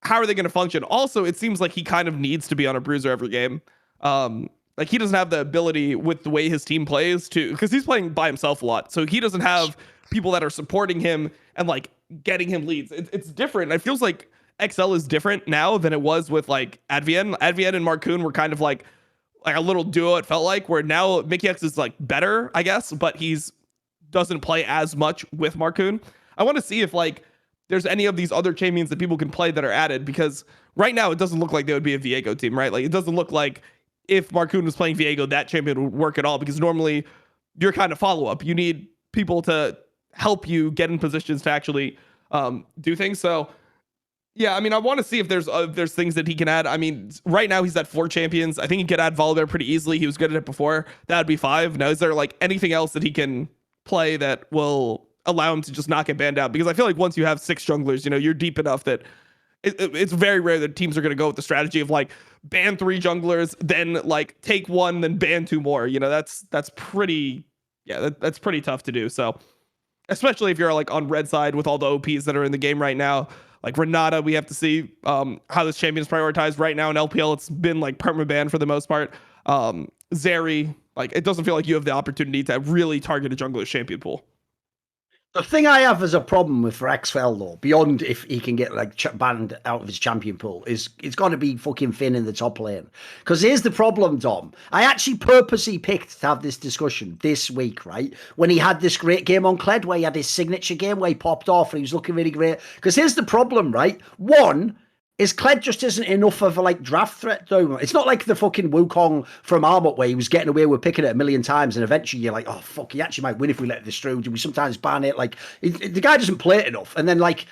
how are they going to function? Also, it seems like he kind of needs to be on a bruiser every game. Like he doesn't have the ability with the way his team plays to, because he's playing by himself a lot. So he doesn't have people that are supporting him and like getting him leads. It's different. It feels like XL is different now than it was with like Advienne. Advienne and Marcoon were kind of like a little duo, it felt like, where now Mickey X is like better, I guess, but he's doesn't play as much with Marcoon. I want to see if like there's any of these other champions that people can play that are added, because right now it doesn't look like they would be a Viego team, right? Like it doesn't look like if Marcoon was playing Viego, that champion would work at all, because normally you're kind of follow-up. You need people to help you get in positions to actually do things. So yeah, I mean, I want to see if there's things that he can add. I mean, right now he's at 4 champions. I think he could add Volibear pretty easily. He was good at it before. That would be 5. Now, is there like anything else that he can play that will allow him to just not get banned out? Because I feel like once you have 6 junglers, you know, you're deep enough that it's very rare that teams are going to go with the strategy of like ban 3 junglers, then like take 1, then ban 2 more. You know, that's pretty, yeah, that's pretty tough to do. So especially if you're like on red side with all the OPs that are in the game right now. Like Renata, we have to see how this champion is prioritized right now in LPL. It's been like permaban for the most part. Zeri, like it doesn't feel like you have the opportunity to really target a jungler's champion pool. The thing I have as a problem with for XL though, beyond if he can get like banned out of his champion pool, is it's got to be fucking Finn in the top lane. Because here's the problem, Dom. I actually purposely picked to have this discussion this week, right? When he had this great game on Kled, where he had his signature game where he popped off and he was looking really great. Because here's the problem, right? One, is Kled just isn't enough of a like draft threat though. It's not like the fucking Wukong from Armut where he was getting away with picking it a million times and eventually you're like, oh fuck, he actually might win if we let this through. Do we sometimes ban it? Like the guy doesn't play it enough. And then like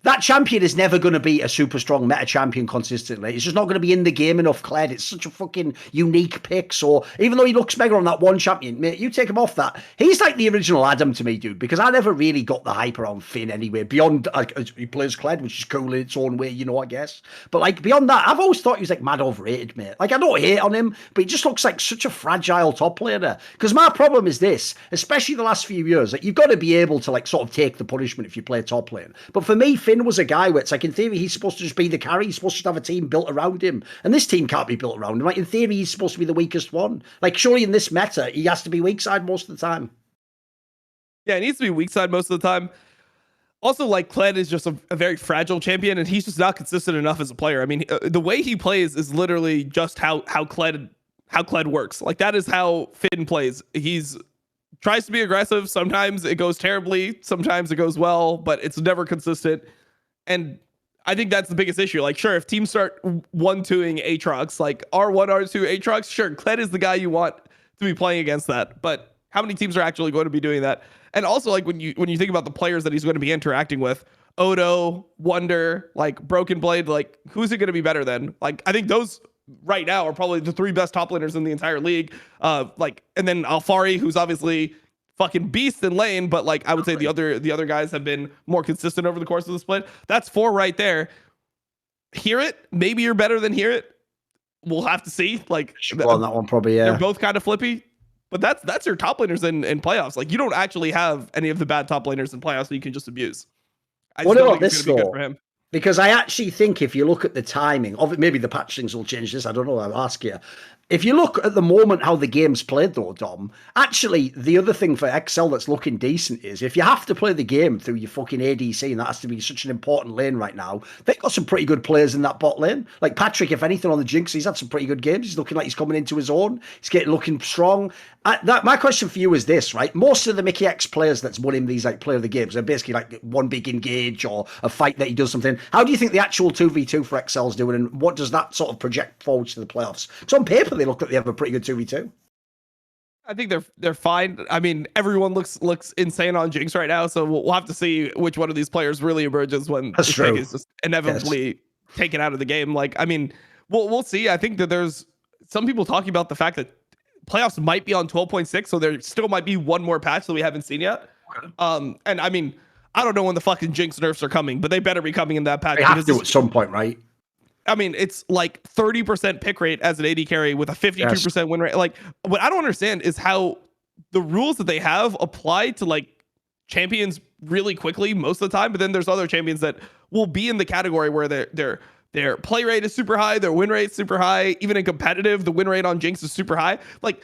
that champion is never going to be a super strong meta champion consistently. It's just not going to be in the game enough, Kled. It's such a fucking unique pick. So even though he looks mega on that one champion, mate, you take him off that. He's like the original Adam to me, dude, because I never really got the hype around Finn anyway, beyond like, he plays Kled, which is cool in its own way, you know, I guess. But like beyond that, I've always thought he was like mad overrated, mate. Like I don't hate on him, but he just looks like such a fragile top laner. Because my problem is this, especially the last few years, like you've got to be able to like sort of take the punishment if you play top lane. But for me, Finn was a guy where it's like in theory he's supposed to just be the carry, he's supposed to have a team built around him, and this team can't be built around him. Like in theory he's supposed to be the weakest one. Like surely in this meta he has to be weak side most of the time. Yeah, he needs to be weak side most of the time. Also, like Kled is just a very fragile champion, and he's just not consistent enough as a player. I mean, the way he plays is literally just how Kled works. Like that is how Finn plays. He's tries to be aggressive. Sometimes it goes terribly. Sometimes it goes well, but it's never consistent. And I think that's the biggest issue. Like, sure, if teams start 1-2ing Aatrox, like R1, R2 Aatrox, sure, Kled is the guy you want to be playing against that. But how many teams are actually going to be doing that? And also, like when you think about the players that he's going to be interacting with, Odo, Wonder, like Broken Blade, like who's it going to be better than? Like I think those right now are probably the 3 best top laners in the entire league. Like, and then Alfari, who's obviously fucking beast in lane, but like I would say the other guys have been more consistent over the course of the split. That's 4 right there. Hear it, maybe you're better than Hear it. we'll have to see. Like On that one, probably, they're yeah. both kind of flippy. But that's your top laners in playoffs. Like, you don't actually have any of the bad top laners in playoffs that you can just abuse. I just What don't about think it's this, going to be good though? for him. Because I actually think if you look at the timing of it, maybe the patch things will change this. I don't know. I'll ask you. If you look at the moment how the game's played, though, Dom, actually, the other thing for XL that's looking decent is if you have to play the game through your fucking ADC, and that has to be such an important lane right now, they've got some pretty good players in that bot lane. Like Patrick, if anything, on the Jinx, he's had some pretty good games. He's looking like he's coming into his own. He's getting looking strong. My question for you is this, right? Most of the Mickey X players that's won him these like player of the games are basically like one big engage or a fight that he does something. How do you think the actual 2v2 for XL's doing, and what does that sort of project forward to the playoffs? So on paper, they look like they have a pretty good 2v2. I think they're fine. I mean, everyone looks insane on Jinx right now, so we'll have to see which one of these players really emerges when That's true. is just inevitably taken out of the game. Like, I mean, we'll see. I think that there's some people talking about the fact that playoffs might be on 12.6, so there still might be one more patch that we haven't seen yet. Okay. And I mean, I don't know when the fucking Jinx nerfs are coming, but they better be coming in that patch. They have to at some point, right? I mean, it's like 30% pick rate as an AD carry with a 52% win rate. Like, what I don't understand is how the rules that they have apply to like champions really quickly most of the time, but then there's other champions that will be in the category where their play rate is super high, their win rate super high. Even in competitive, the win rate on Jinx is super high. Like,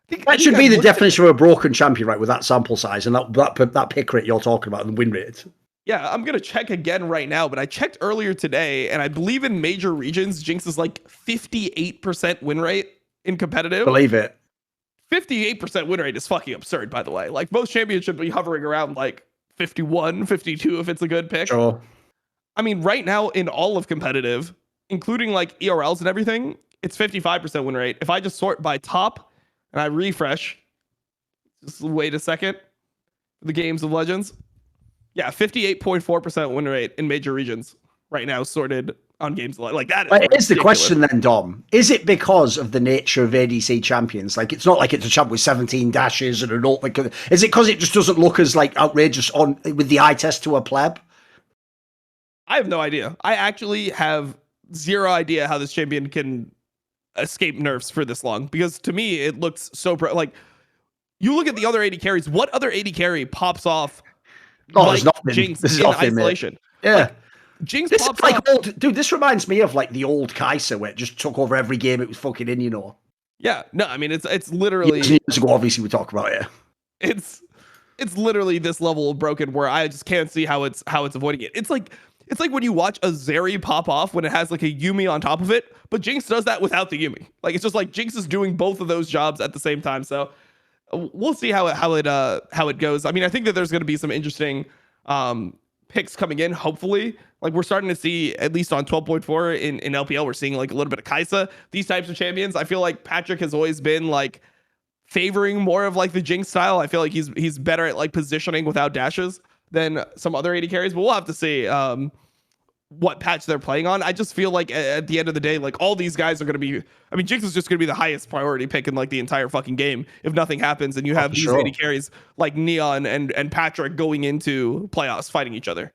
that should be the definition of a broken champion, right? With that sample size and that pick rate you're talking about and the win rate. Yeah, I'm going to check again right now, but I checked earlier today, and I believe in major regions, Jinx is like 58% win rate in competitive. Believe it. 58% win rate is fucking absurd, by the way. Like, most champions should be hovering around like 51, 52 if it's a good pick. Sure. I mean, right now in all of competitive, including like ERLs and everything, it's 55% win rate. If I just sort by top and I refresh, just wait a second, the games of Legends. Yeah, 58.4% win rate in major regions right now, sorted on games like that. Is the question then, Dom? Is it because of the nature of ADC champions? Like, it's not like it's a champ with 17 dashes and an ult. Is it because it just doesn't look as like outrageous on with the eye test to a pleb? I have no idea. I actually have zero idea how this champion can escape nerfs for this long, because to me it looks so like you look at the other 80 carries. What other 80 carry pops off? There's nothing. Jinx this is in nothing, isolation. Mate. Yeah. Like, Jinx this pops is like up. old, dude, this reminds me of like the old Kai'Sa where it just took over every game it was fucking in, you know. Yeah, no, I mean it's literally years ago, obviously we talk about it. It's literally this level of broken where I just can't see how it's avoiding it. It's like when you watch a Zeri pop off when it has like a Yuumi on top of it, but Jinx does that without the Yuumi. Like, it's just like Jinx is doing both of those jobs at the same time. So we'll see how it goes. I mean, I think that there's going to be some interesting picks coming in, hopefully. Like, we're starting to see, at least on 12.4 in LPL, we're seeing like a little bit of Kai'Sa, these types of champions. I feel like Patrick has always been like favoring more of like the Jinx style. I feel like he's better at like positioning without dashes than some other 80 carries, but we'll have to see what patch they're playing on. I just feel like at the end of the day, like all these guys are going to be, I mean, Jinx is just going to be the highest priority pick in like the entire fucking game if nothing happens and you have these 80 carries like Neon and Patrick going into playoffs fighting each other.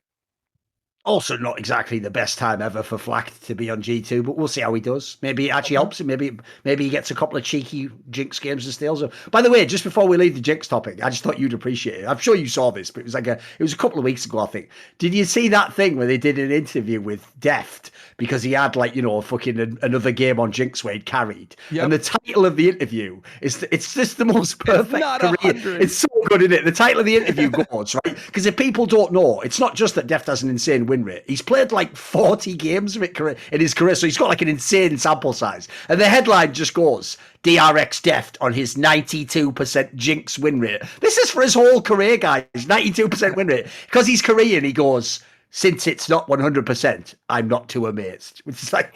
Also, not exactly the best time ever for Flack to be on G2, but we'll see how he does. Maybe it actually helps him. Maybe he gets a couple of cheeky Jinx games and steals them. By the way, just before we leave the Jinx topic, I just thought you'd appreciate it. I'm sure you saw this, but it was a couple of weeks ago, I think. Did you see that thing where they did an interview with Deft because he had like, you know, fucking another game on Jinx where he'd carried? Yep. And the title of the interview is it's just the most perfect career. It's so good, isn't it? The title of the interview goes, right? Because if people don't know, it's not just that Deft has an insane win rate. He's played like 40 games of it in his career, so he's got like an insane sample size. And the headline just goes, DRX Deft on his 92% Jinx win rate. This is for his whole career, guys. 92% win rate. Because he's Korean, he goes, since it's not 100%, I'm not too amazed. Which is like,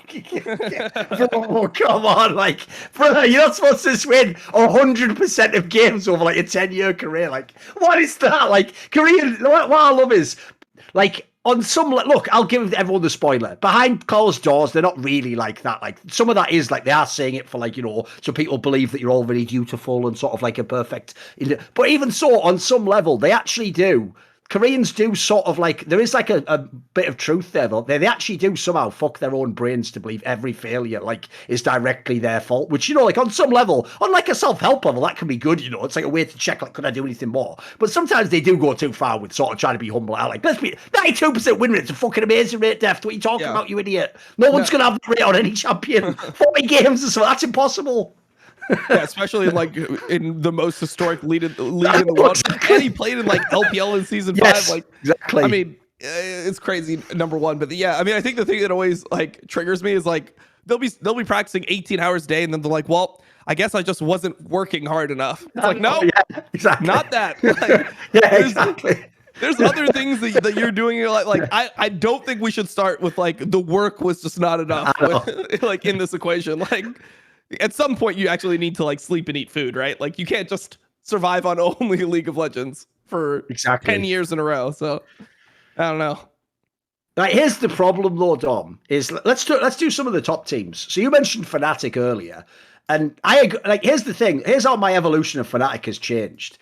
oh, come on. Like, brother, you're not supposed to win 100% of games over like a 10-year career. Like, what is that? Like, Korean, what I love is, like, on some, look, I'll give everyone the spoiler. Behind closed doors, they're not really like that. Like, some of that is like, they are saying it for like, you know, so people believe that you're all very dutiful and sort of like a perfect. But even so, on some level, they actually do Koreans do sort of like, there is like a bit of truth there though. They actually do somehow fuck their own brains to believe every failure like is directly their fault, which, you know, like on some level, on like a self-help level, that can be good, you know. It's like a way to check, like, could I do anything more? But sometimes they do go too far with sort of trying to be humble. Like, let's be 92% win rate. It's a fucking amazing rate, Deft. What are you talking about, you idiot? No one's going to have that rate on any champion. 40 games or so. That's impossible. Yeah, especially like in the most historic league in the world. Exactly. And he played in like LPL in season 5. Like, exactly. I mean, it's crazy. Number one, but yeah, I mean, I think the thing that always like triggers me is like they'll be practicing 18 hours a day, and then they're like, well, I guess I just wasn't working hard enough. It's like, no, exactly. not that. Like, exactly. There's other things that you're doing. Like I don't think we should start with like the work was just not enough. Like in this equation, like. At some point, you actually need to like sleep and eat food, right? Like you can't just survive on only League of Legends for 10 years in a row. So I don't know. Right, here's the problem though, Dom, is let's do some of the top teams. So you mentioned Fnatic earlier, and I agree, like, here's the thing. Here's how my evolution of Fnatic has changed.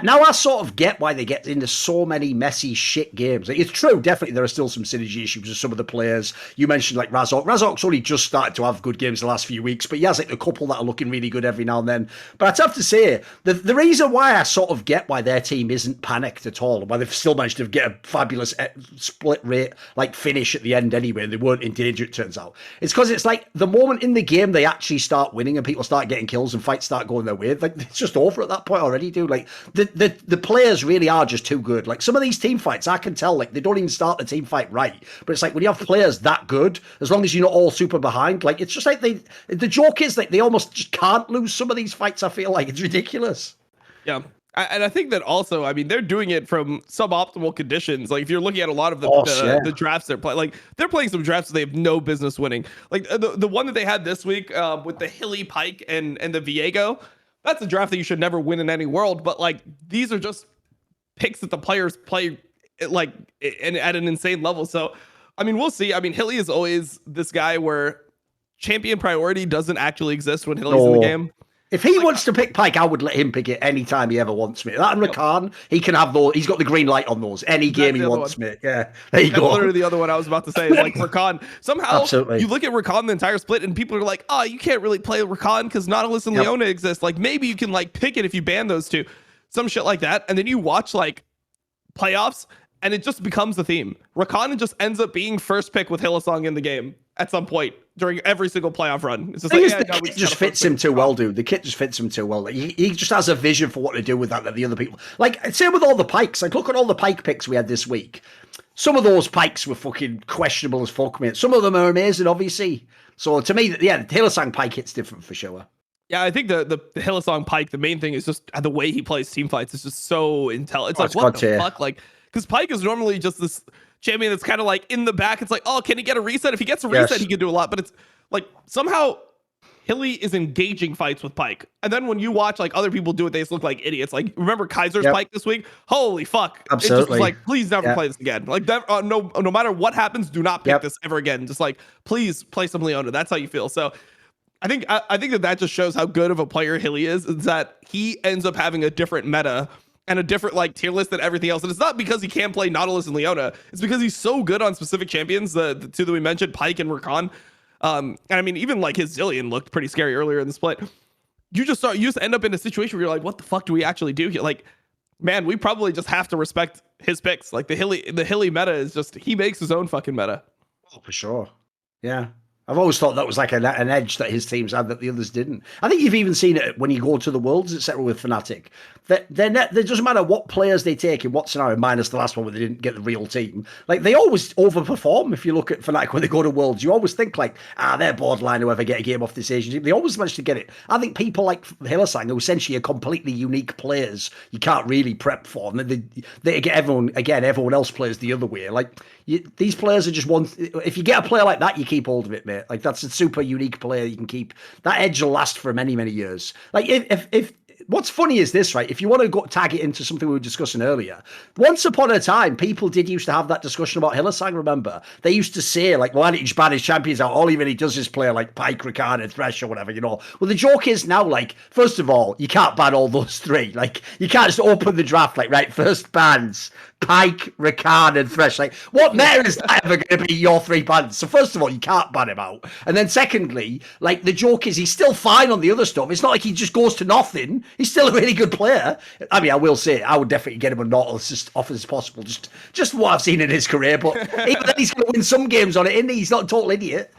Now I sort of get why they get into so many messy shit games. Like, it's true, definitely there are still some synergy issues with some of the players. You mentioned like Razork. Razork's only just started to have good games the last few weeks, but he has like a couple that are looking really good every now and then. But I'd have to say, the reason why I sort of get why their team isn't panicked at all, and why they've still managed to get a fabulous split rate like finish at the end anyway, and they weren't in danger, it turns out, it's because it's like the moment in the game they actually start winning and people start getting kills and fights start going their way, like it's just over at that point already, dude. Like the players really are just too good. Like some of these team fights, I can tell, like they don't even start the team fight right. But it's like when you have players that good, as long as you're not all super behind, like it's just like the joke is that they almost just can't lose some of these fights. I feel like it's ridiculous. Yeah. And I think that also, I mean, they're doing it from suboptimal conditions. Like if you're looking at a lot of the drafts they're playing, like they're playing some drafts that they have no business winning. Like the one that they had this week with the Hilly Pike and the Viego, that's a draft that you should never win in any world. But like these are just picks that the players play like and at an insane level. So I mean, we'll see. I mean, Hilly is always this guy where champion priority doesn't actually exist when Hilly's in the game. If he wants to pick Pike, I would let him pick it anytime he ever wants me. That and Rakan, he can have those. He's got the green light on those. Any game he wants me. Yeah, there you go. That's literally the other one I was about to say is like Rakan. Somehow you look at Rakan the entire split and people are like, oh, you can't really play Rakan because Nautilus and Leona exist. Like maybe you can like pick it if you ban those two. Some shit like that. And then you watch like playoffs and it just becomes a theme. Rakan just ends up being first pick with Hillsong in the game at some point during every single playoff run. It's just like, the kit just fits him too well, dude. The kit just fits him too well. Like, he just has a vision for what to do with that the other people. Like, same with all the pikes. Like, look at all the pike picks we had this week. Some of those pikes were fucking questionable as fuck, mate. Some of them are amazing, obviously. So to me, yeah, the Hillsong pike hit's different for sure. Yeah, I think the Hillsong Pike, the main thing is just the way he plays team fights is just so intelligent. It's like, what the fuck? Like, because Pike is normally just this champion that's kind of like in the back. It's like, oh, can he get a reset? If he gets a reset, he can do a lot. But it's like somehow Hilly is engaging fights with Pike. And then when you watch like other people do it, they just look like idiots. Like, remember Kaiser's Pike this week? Holy fuck. Absolutely. It just was like, please never play this again. Like, that, no matter what happens, do not pick this ever again. Just like, please play some Leona. That's how you feel. So I think that just shows how good of a player Hilly is that he ends up having a different meta and a different like tier list than everything else. And it's not because he can't play Nautilus and Leona. It's because he's so good on specific champions, the two that we mentioned, Pike and Rakan. And I mean, even like his Zillion looked pretty scary earlier in the split. You just end up in a situation where you're like, what the fuck do we actually do here? Like, man, we probably just have to respect his picks. Like the Hilly meta is just, he makes his own fucking meta. Oh, for sure. Yeah. I've always thought that was like an edge that his teams had that the others didn't. I think you've even seen it when you go to the Worlds, etc. with Fnatic. It doesn't matter what players they take in what scenario, minus the last one where they didn't get the real team. Like, they always overperform if you look at Fnatic when they go to Worlds. You always think like, they're borderline whoever get a game off this Asian team. They always manage to get it. I think people like Hillsong, who essentially are completely unique players, you can't really prep for them. They get everyone else plays the other way. Like, these players are just one. If you get a player like that, you keep hold of it, mate. Like, that's a super unique player you can keep. That edge will last for many, many years. Like, if what's funny is this, right? If you want to go tag it into something we were discussing earlier, once upon a time, people did used to have that discussion about Hillsang, remember? They used to say, like, well, why don't you just ban his champions out? All he really does is play, like, Pike, Ricard, and Thresh or whatever, you know? Well, the joke is now, like, first of all, you can't ban all those three. Like, you can't just open the draft, like, right, first bans, Pike, Ricard, and Thresh. Like, what meta is that ever going to be your three bans? So first of all, you can't ban him out. And then secondly, like, the joke is he's still fine on the other stuff. It's not like he just goes to nothing. He's still a really good player. I mean, I will say, I would definitely get him a not as often as possible, just what I've seen in his career. But even then, he's going to win some games on it, isn't he? He's not a total idiot.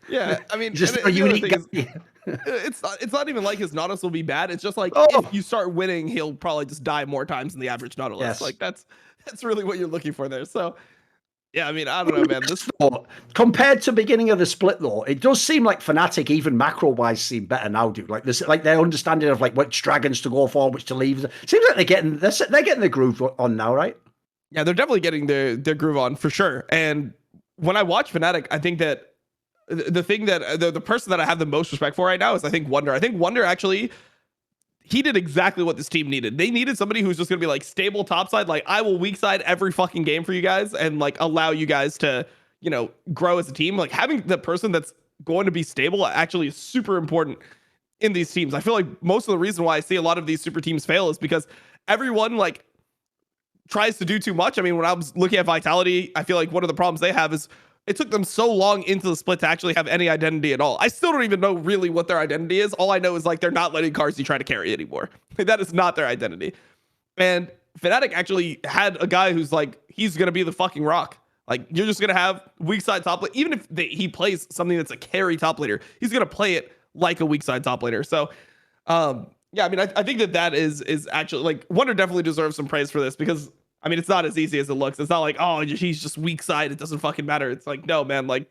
Yeah, I mean, just a unique guy. It's not even like his Nautilus will be bad. It's just like if you start winning, he'll probably just die more times than the average Nautilus. Yes. Like that's really what you're looking for there. So yeah, I mean, I don't know, man. This compared to beginning of the split though, it does seem like Fnatic, even macro wise, seem better now, dude. Like this, like their understanding of like which dragons to go for, which to leave. It seems like they're getting the groove on now, right? Yeah, they're definitely getting their groove on for sure. And when I watch Fnatic, I think that the thing that the person that I have the most respect for right now is I think Wonder. I think Wonder actually, he did exactly what this team needed. They needed somebody who's just gonna be like stable topside, like I will weak side every fucking game for you guys and like allow you guys to, you know, grow as a team. Like having the person that's going to be stable actually is super important in these teams. I feel like most of the reason why I see a lot of these super teams fail is because everyone like tries to do too much. I mean, when I was looking at Vitality, I feel like one of the problems they have is it took them so long into the split to actually have any identity at all. I still don't even know really what their identity is. All I know is like they're not letting Carzzy try to carry anymore. That is not their identity. And Fnatic actually had a guy who's like, he's going to be the fucking rock. Like you're just going to have weak side top lane. Even if he plays something that's a carry top laner, he's going to play it like a weak side top laner. So yeah, I mean, I think that is actually like Wonder definitely deserves some praise for this because I mean, it's not as easy as it looks. It's not like, oh, he's just weak side. It doesn't fucking matter. It's like, no, man, like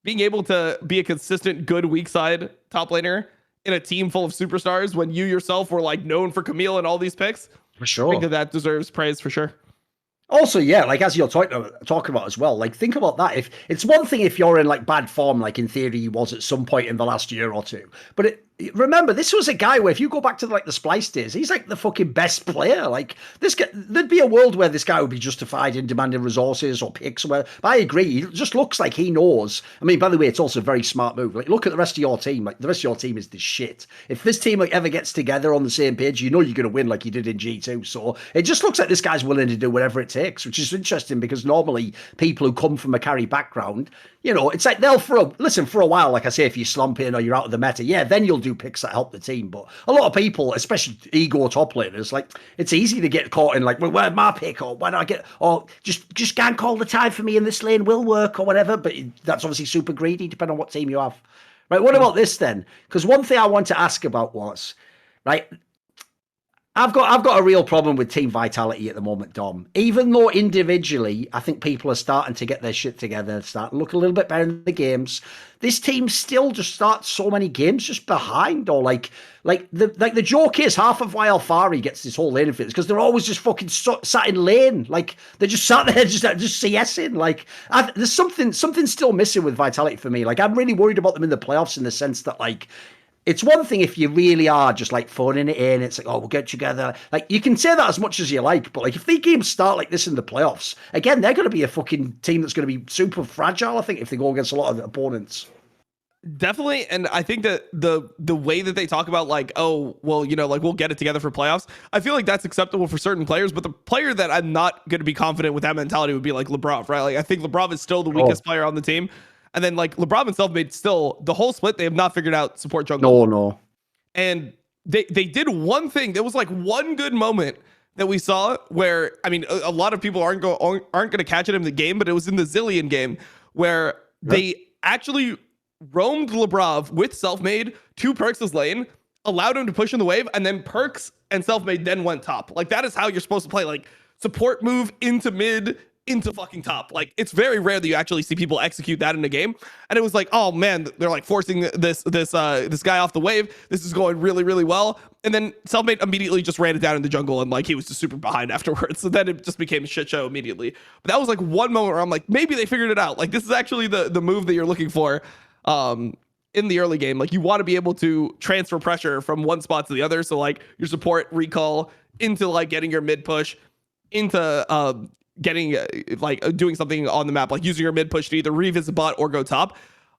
being able to be a consistent, good weak side top laner in a team full of superstars when you yourself were like known for Camille and all these picks. For sure. I think that deserves praise for sure. Also, yeah, like as you're talking about as well, like think about that. If it's one thing if you're in like bad form, like in theory you was at some point in the last year or two, but remember this was a guy where if you go back to like the Splice days, he's like the fucking best player. Like this guy, there'd be a world where this guy would be justified in demanding resources or picks. Where but I agree, he just looks like he knows. I mean, by the way, it's also a very smart move. Like look at the rest of your team. Like the rest of your team is the shit. If this team like ever gets together on the same page, you know you're going to win like you did in G2. So it just looks like this guy's willing to do whatever it takes, which is interesting because normally people who come from a carry background, you know, it's like they'll for a while, like I say, if you slump in or you're out of the meta, yeah, then you'll do picks that help the team. But a lot of people, especially ego top laners, like it's easy to get caught in like, well, where's my pick? Or why do I get, or just gank all the time for me in this lane will work or whatever. But that's obviously super greedy, depending on what team you have. Right, what about this then? Because one thing I want to ask about was, right, I've got a real problem with Team Vitality at the moment, Dom. Even though individually, I think people are starting to get their shit together, starting to look a little bit better in the games. This team still just starts so many games just behind, or like the joke is half of why Alfari gets this whole lane fit is because they're always just fucking sat in lane, like they're just sat there just CSing. Like there's something still missing with Vitality for me. Like I'm really worried about them in the playoffs in the sense that like. It's one thing if you really are just like phoning it in. It's like, oh, we'll get together. Like you can say that as much as you like, but like if the games start like this in the playoffs, again, they're going to be a fucking team that's going to be super fragile. I think if they go against a lot of opponents. Definitely, and I think that the way that they talk about like, oh, well, you know, like we'll get it together for playoffs. I feel like that's acceptable for certain players, but the player that I'm not going to be confident with that mentality would be like Lebrov, right? Like I think Lebrov is still the weakest player on the team. And then like LeBron and Selfmade still the whole split, they have not figured out support jungle. No. And they did one thing. There was like one good moment that we saw where, I mean, a lot of people aren't going to catch it in the game, but it was in the Zillion game where they actually roamed Lebrov with Selfmade to Perks' lane, allowed him to push in the wave, and then Perks and Selfmade then went top. Like that is how you're supposed to play. Like support move into mid, into fucking top. Like it's very rare that you actually see people execute that in a game. And it was like, oh man, they're like forcing this guy off the wave. This is going really, really well. And then Selfmade immediately just ran it down in the jungle and like he was just super behind afterwards. So then it just became a shit show immediately. But that was like one moment where I'm like, maybe they figured it out. Like this is actually the move that you're looking for. in the early game. Like you want to be able to transfer pressure from one spot to the other. So like your support recall into like getting your mid push into getting doing something on the map, like using your mid push to either revisit bot or go top.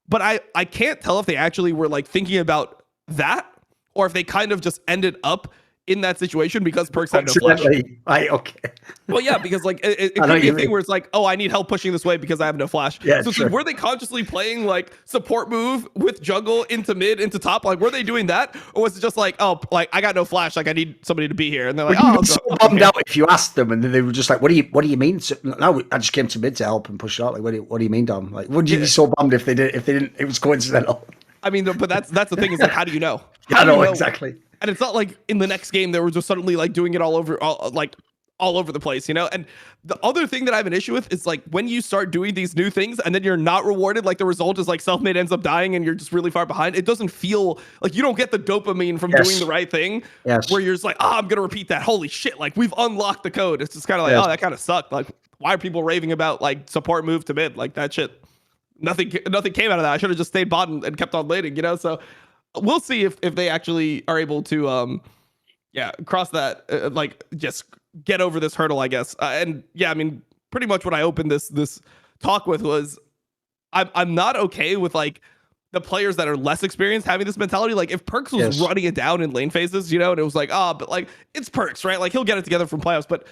But I can't tell if they actually were like thinking about that or if they kind of just ended up in that situation because Perks had no flash. Right, okay. Well, yeah, because like it could be a thing where it's like, oh, I need help pushing this way because I have no flash. Yeah, so were they consciously playing like support move with jungle into mid into top? Like, were they doing that, or was it just like, oh, like I got no flash, like I need somebody to be here, and they're like, oh, so bummed out if you asked them, and then they were just like, what do you mean? So, no, I just came to mid to help and push it out. Like, what do you mean, Dom? Like, would you be so bummed if they didn't? It was coincidental. I mean, but that's the thing is like, how do you know? I know exactly. And it's not like in the next game they were just suddenly like doing it all over the place, you know? And the other thing that I have an issue with is like when you start doing these new things and then you're not rewarded, like the result is like Selfmade ends up dying and you're just really far behind. It doesn't feel like you don't get the dopamine from doing the right thing. Yes. Where you're just like, I'm going to repeat that. Holy shit. Like we've unlocked the code. It's just kind of like, oh, that kind of sucked. Like why are people raving about like support move to mid? Like that shit. Nothing came out of that. I should have just stayed bot and kept on laning, you know? So we'll see if they actually are able to, cross that, like just get over this hurdle, I guess. And yeah, I mean, pretty much what I opened this talk with was I'm not okay with like the players that are less experienced having this mentality. Like if Perks was running it down in lane phases, you know, and it was like, but like it's Perks, right? Like he'll get it together from playoffs, but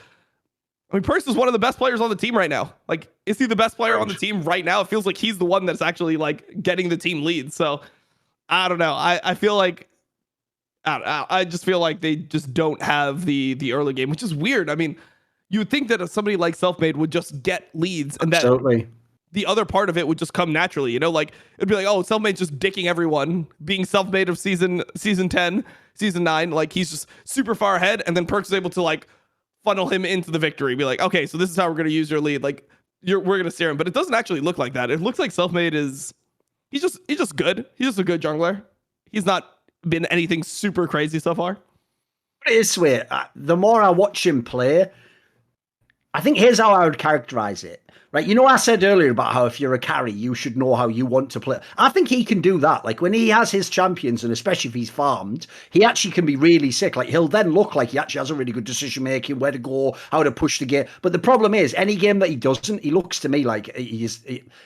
I mean, Perks is one of the best players on the team right now. Like, is he the best player on the team right now? It feels like he's the one that's actually like getting the team lead. So I don't know. I feel like I just feel like they just don't have the early game, which is weird. I mean, you would think that if somebody like Selfmade would just get leads and that the other part of it would just come naturally, you know, like it'd be like, oh, Selfmade's just dicking everyone, being Selfmade of season 10, season 9, like he's just super far ahead, and then Perks is able to like funnel him into the victory, be like, okay, so this is how we're gonna use your lead, like we're gonna steer him. But it doesn't actually look like that. It looks like Selfmade is he's just good. He's just a good jungler. He's not been anything super crazy so far. It is weird. The more I watch him play, I think here's how I would characterize it. Right, you know, I said earlier about how if you're a carry, you should know how you want to play. I think he can do that. Like when he has his champions, and especially if he's farmed, he actually can be really sick. Like he'll then look like he actually has a really good decision making, where to go, how to push the game. But the problem is, any game that he doesn't, he looks to me like he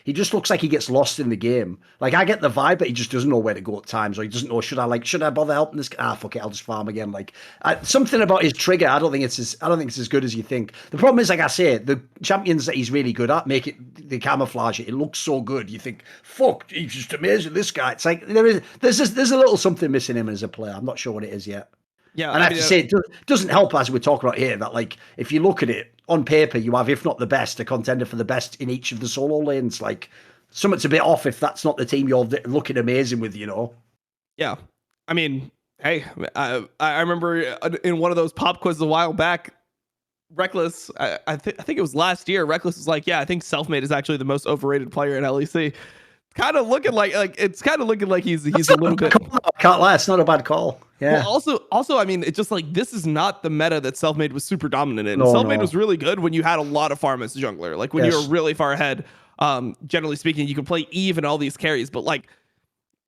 just looks like he gets lost in the game. Like I get the vibe that he just doesn't know where to go at times, or he doesn't know should I bother helping this guy? Fuck it, I'll just farm again. Like something about his trigger, I don't think it's as good as you think. The problem is, like I say, the champions that he's really good at make it, they camouflage it. It looks so good. You think, fuck, he's just amazing. This guy. It's like there's a little something missing him as a player. I'm not sure what it is yet. Yeah, and I have to say, it doesn't help, as we're talking about here, that like if you look at it on paper, you have, if not the best, a contender for the best in each of the solo lanes. Like something's a bit off if that's not the team you're looking amazing with, you know. Yeah, I mean, hey, I remember in one of those pop quizzes a while back, Reckless, I think it was last year, Reckless was like, yeah, I think Selfmade is actually the most overrated player in LEC. Kind of looking like it's kind of looking like he's a little bit. I can't lie, it's not a bad call. Yeah. Well, also, I mean, it's just like this is not the meta that Selfmade was super dominant in. Selfmade was really good when you had a lot of farm as a jungler, like when you were really far ahead. Generally speaking, you can play Eve and all these carries, but like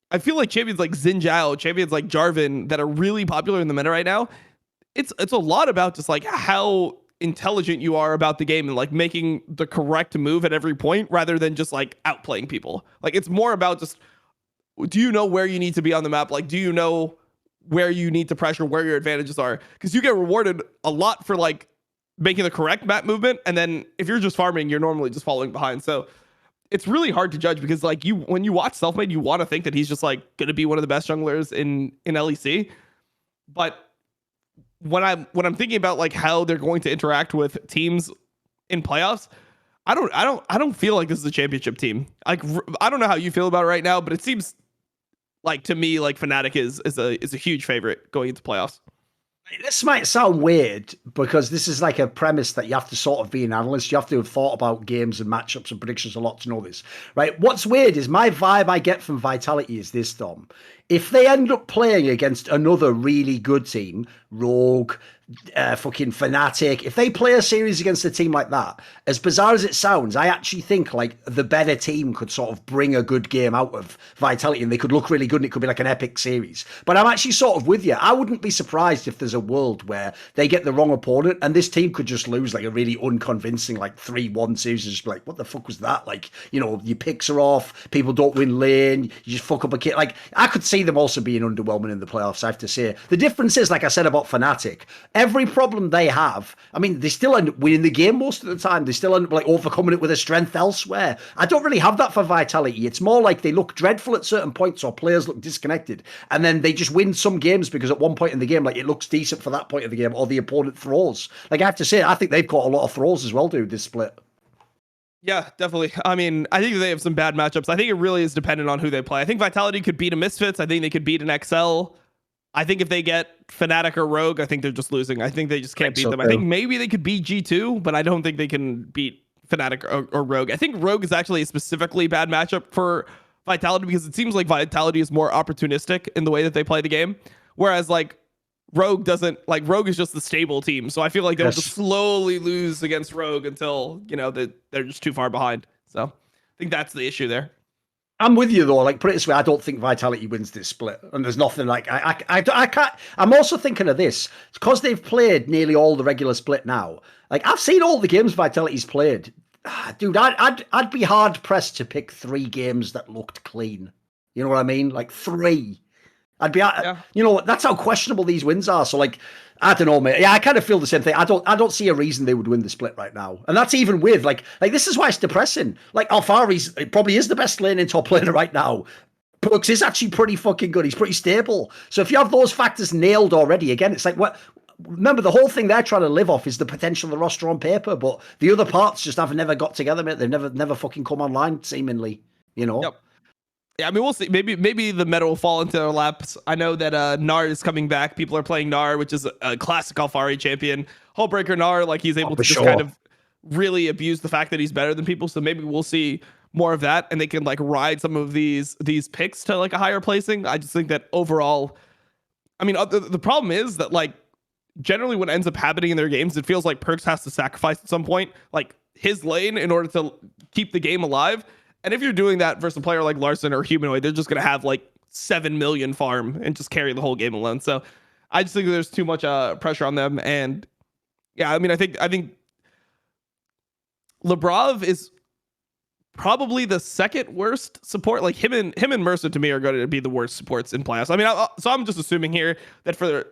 I feel like champions like Xin Zhao, champions like Jarvan that are really popular in the meta right now. It's a lot about just like how intelligent you are about the game and like making the correct move at every point rather than just like outplaying people. Like it's more about just, do you know where you need to be on the map? Like, do you know where you need to pressure, where your advantages are? Because you get rewarded a lot for like making the correct map movement, and then if you're just farming, you're normally just falling behind. So it's really hard to judge because like when you watch Selfmade, you want to think that he's just like going to be one of the best junglers in LEC, but when I'm thinking about like how they're going to interact with teams in playoffs, I don't feel like this is a championship team. Like I don't know how you feel about it right now, but it seems like to me like Fnatic is a huge favorite going into playoffs. This might sound weird because this is like a premise that you have to sort of be an analyst. You have to have thought about games and matchups and predictions a lot to know this, right? What's weird is my vibe I get from Vitality is this, Dom, if they end up playing against another really good team, Rogue, fucking Fnatic, if they play a series against a team like that, as bizarre as it sounds, I actually think like the better team could sort of bring a good game out of Vitality and they could look really good and it could be like an epic series. But I'm actually sort of with you. I wouldn't be surprised if there's a world where they get the wrong opponent and this team could just lose like a really unconvincing like 3-1 series and just be like, what the fuck was that? Like, you know, your picks are off, people don't win lane, you just fuck up a kit. Like, I could see them also being underwhelming in the playoffs, I have to say. The difference is, like I said about Fnatic, every problem they have, I mean, they still end up winning the game most of the time. They still end up like overcoming it with a strength elsewhere. I don't really have that for Vitality. It's more like they look dreadful at certain points or players look disconnected. And then they just win some games because at one point in the game, like it looks decent for that point of the game or the opponent throws. Like I have to say, I think they've got a lot of throws as well, dude, this split. Yeah, definitely. I mean, I think they have some bad matchups. I think it really is dependent on who they play. I think Vitality could beat a Misfits. I think they could beat an XL. I think if they get Fnatic or Rogue, I think they're just losing. I think they just can't beat them. I think maybe they could beat G2, but I don't think they can beat Fnatic or Rogue. I think Rogue is actually a specifically bad matchup for Vitality because it seems like Vitality is more opportunistic in the way that they play the game. Whereas like Rogue doesn't, like Rogue is just the stable team. So I feel like they'll just slowly lose against Rogue until, you know, they're just too far behind. So I think that's the issue there. I'm with you though. Like, put it this way, I don't think Vitality wins this split, and there's nothing like I can't. I'm also thinking of this because they've played nearly all the regular split now. Like, I've seen all the games Vitality's played, dude. I'd be hard pressed to pick 3 games that looked clean. You know what I mean? Like 3. I'd be, you know, that's how questionable these wins are. So, like, I don't know, mate. Yeah, I kind of feel the same thing. I don't see a reason they would win the split right now, and that's even with like this is why it's depressing. Like, Alfari's probably is the best laning top laner right now. Brooks is actually pretty fucking good. He's pretty stable. So if you have those factors nailed already, again, it's like what. Remember, the whole thing they're trying to live off is the potential of the roster on paper, but the other parts just have never got together, mate. They've never fucking come online, seemingly. You know. Yep. Yeah, I mean, we'll see. Maybe the meta will fall into their laps. I know that Gnar is coming back. People are playing Gnar, which is a classic Alfari champion. Hullbreaker Gnar, like he's able to just kind of really abuse the fact that he's better than people. So maybe we'll see more of that, and they can like ride some of these picks to like a higher placing. I just think that overall, I mean, the problem is that like generally what ends up happening in their games, it feels like Perkz has to sacrifice at some point, like his lane in order to keep the game alive. And if you're doing that versus a player like Larson or Humanoid, they're just going to have like 7 million farm and just carry the whole game alone. So I just think there's too much pressure on them. And yeah, I mean, I think Lebrov is probably the second worst support. Like him and Mercer to me are going to be the worst supports in playoffs. I mean, so I'm just assuming here that for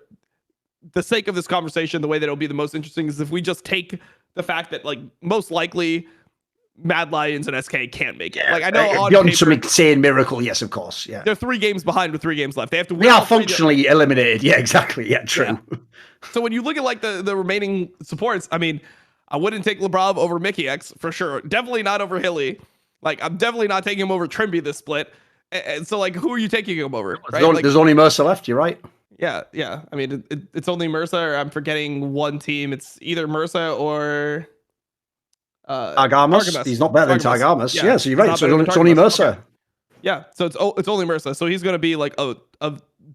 the sake of this conversation, the way that it'll be the most interesting is if we just take the fact that like most likely Mad Lions and SK can't make it. Like I know beyond some insane miracle, yes, of course. Yeah, they're 3 games behind with 3 games left. They have to win. They are functionally eliminated. Yeah, exactly. Yeah, true. Yeah. So when you look at like the remaining supports, I mean, I wouldn't take Lebrov over Mickey X for sure. Definitely not over Hilly. Like I'm definitely not taking him over Trimby this split. And so like, who are you taking him over? Right? There's only Mercer left. You're right. Yeah. I mean, it's only Mercer. I'm forgetting one team. It's either Mercer or. Targamas. He's not better than Targamas. Yeah, so you're right. So it's only Mercer. Okay. Yeah, so it's only Mercer. So he's going to be like a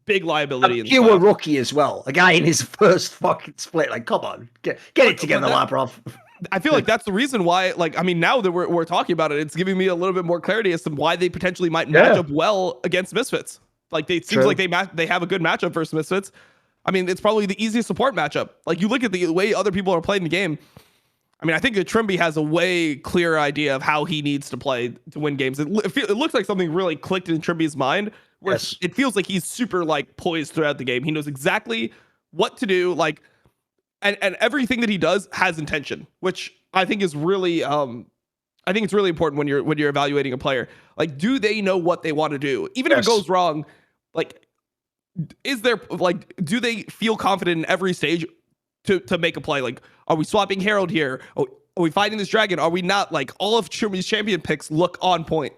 big liability. A pure rookie as well. A guy in his first fucking split. Like, come on, get it together, Labrov. I feel like that's the reason why. Like, I mean, now that we're talking about it, it's giving me a little bit more clarity as to why they potentially might match up well against Misfits. Like, it seems like they have a good matchup versus Misfits. I mean, it's probably the easiest support matchup. Like, you look at the way other people are playing the game. I mean, I think that Trimby has a way clearer idea of how he needs to play to win games. It looks like something really clicked in Trimby's mind, where it feels like he's super like poised throughout the game. He knows exactly what to do, like, and everything that he does has intention, which I think is really, I think it's really important when you're evaluating a player. Like, do they know what they want to do, even if it goes wrong? Like, is there like, do they feel confident in every stage to make a play? Like, are we swapping Herald here? Are we fighting this dragon? Are we not? Like, all of Trimby's champion picks look on point.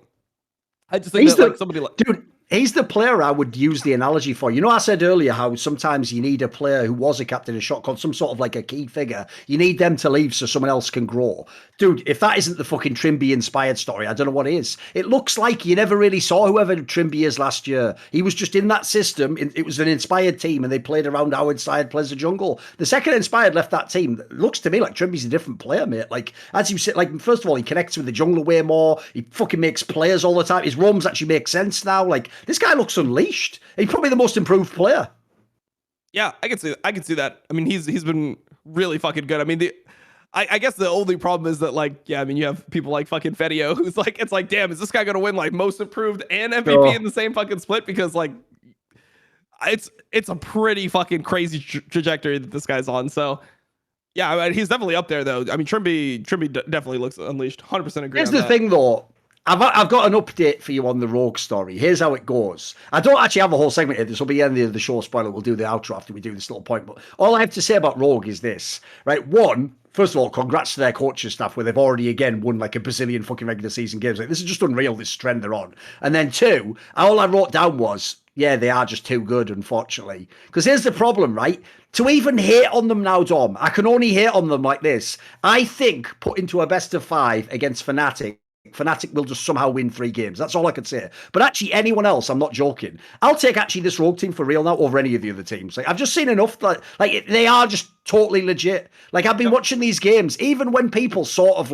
I just think that, like, somebody like... Dude, He's the player I would use the analogy for. You know, I said earlier how sometimes you need a player who was a captain, a shot called some sort of like a key figure. You need them to leave so someone else can grow. Dude, if that isn't the fucking Trimby inspired story, I don't know what is. It looks like you never really saw whoever Trimby is last year. He was just in that system. It was an inspired team and they played around how Inspired plays the jungle. The second Inspired left that team, it looks to me like Trimby's a different player, mate. Like, as you said, like, first of all, he connects with the jungler way more. He fucking makes players all the time. His roams actually make sense now. Like, this guy looks unleashed. He's probably the most improved player. Yeah, I can see that. I mean, he's been really fucking good. I mean, I guess the only problem is that, like, yeah, I mean, you have people like fucking Fedio, who's like, it's like, damn, is this guy gonna win like most improved and MVP in the same fucking split? Because like, it's a pretty fucking crazy trajectory that this guy's on. So yeah, I mean, he's definitely up there though. I mean, Trimby definitely looks unleashed. 100% agree. Here's the thing though. I've got an update for you on the Rogue story. Here's how it goes. I don't actually have a whole segment here. This will be the end of the show. Spoiler, we'll do the outro after we do this little point. But all I have to say about Rogue is this, right? One, first of all, congrats to their coaching staff where they've already again won like a bazillion fucking regular season games. Like, this is just unreal, this trend they're on. And then two, all I wrote down was, yeah, they are just too good, unfortunately. Because here's the problem, right? To even hate on them now, Dom, I can only hate on them like this. I think put into a best of 5 against Fnatic will just somehow win 3 games. That's all I could say. But actually, anyone else, I'm not joking. I'll take actually this Rogue team for real now over any of the other teams. Like, I've just seen enough that like they are just totally legit. Like, I've been watching these games, even when people sort of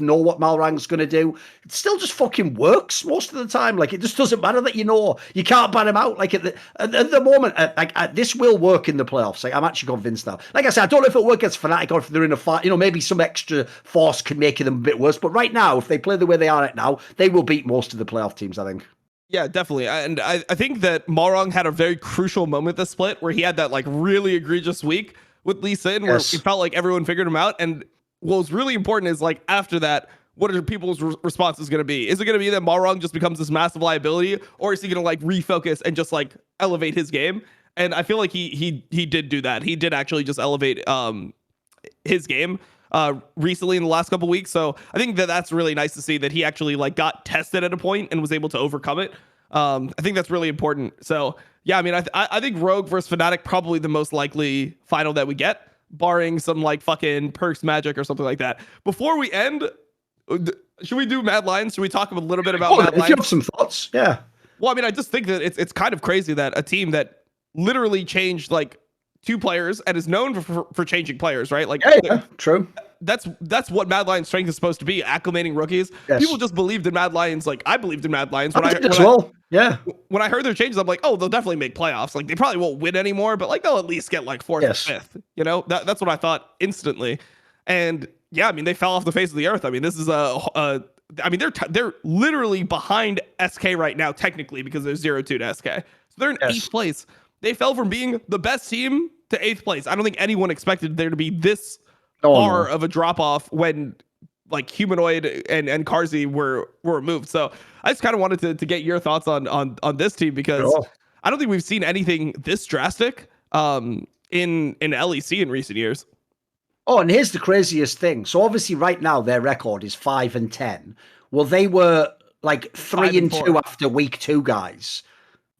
know what Malrang's going to do, it still just fucking works most of the time. Like, it just doesn't matter that you can't ban him out. Like, at the moment, this will work in the playoffs. Like, I'm actually convinced now. Like I said, I don't know if it'll work against Fnatic or if they're in a fight. You know, maybe some extra force can make them a bit worse. But right now, if they play the way they are right now, they will beat most of the playoff teams, I think. Yeah, definitely. And I think that Malrang had a very crucial moment this split where he had that like really egregious week with Lee Sin where it felt like everyone figured him out. And what was really important is like after that, what are people's responses going to be? Is it going to be that Malrang just becomes this massive liability, or is he going to like refocus and just like elevate his game? And I feel like he did do that. He did actually just elevate his game recently in the last couple weeks. So I think that that's really nice to see that he actually like got tested at a point and was able to overcome it. I think that's really important. So yeah, I mean, I think Rogue versus Fnatic probably the most likely final that we get, barring some like fucking Perks Magic or something like that. Before we end, should we do Mad Lions? Should we talk a little bit about Mad Lions? If you have some thoughts, yeah. Well, I mean, I just think that it's kind of crazy that a team that literally changed like 2 players and is known for changing players, right? Like, yeah, true. That's what Mad Lions' strength is supposed to be, acclimating rookies. Yes. People just believed in Mad Lions. Like, I believed in Mad Lions when I heard their changes. I'm like, oh, they'll definitely make playoffs. Like, they probably won't win anymore, but like they'll at least get like 4th or 5th. You know, that's what I thought instantly. And yeah, I mean, they fell off the face of the earth. I mean, this is I mean, they're literally behind SK right now, technically, because they're 0-2 to SK. So they're in 8th place. They fell from being the best team to 8th place. I don't think anyone expected there to be this far of a drop off when like Humanoid and Carzzy were removed. So I just kind of wanted to get your thoughts on this team, because I don't think we've seen anything this drastic in LEC in recent years. Oh, and here's the craziest thing. So obviously right now their record is 5-10. Well, they were like 3-2 after week 2, guys.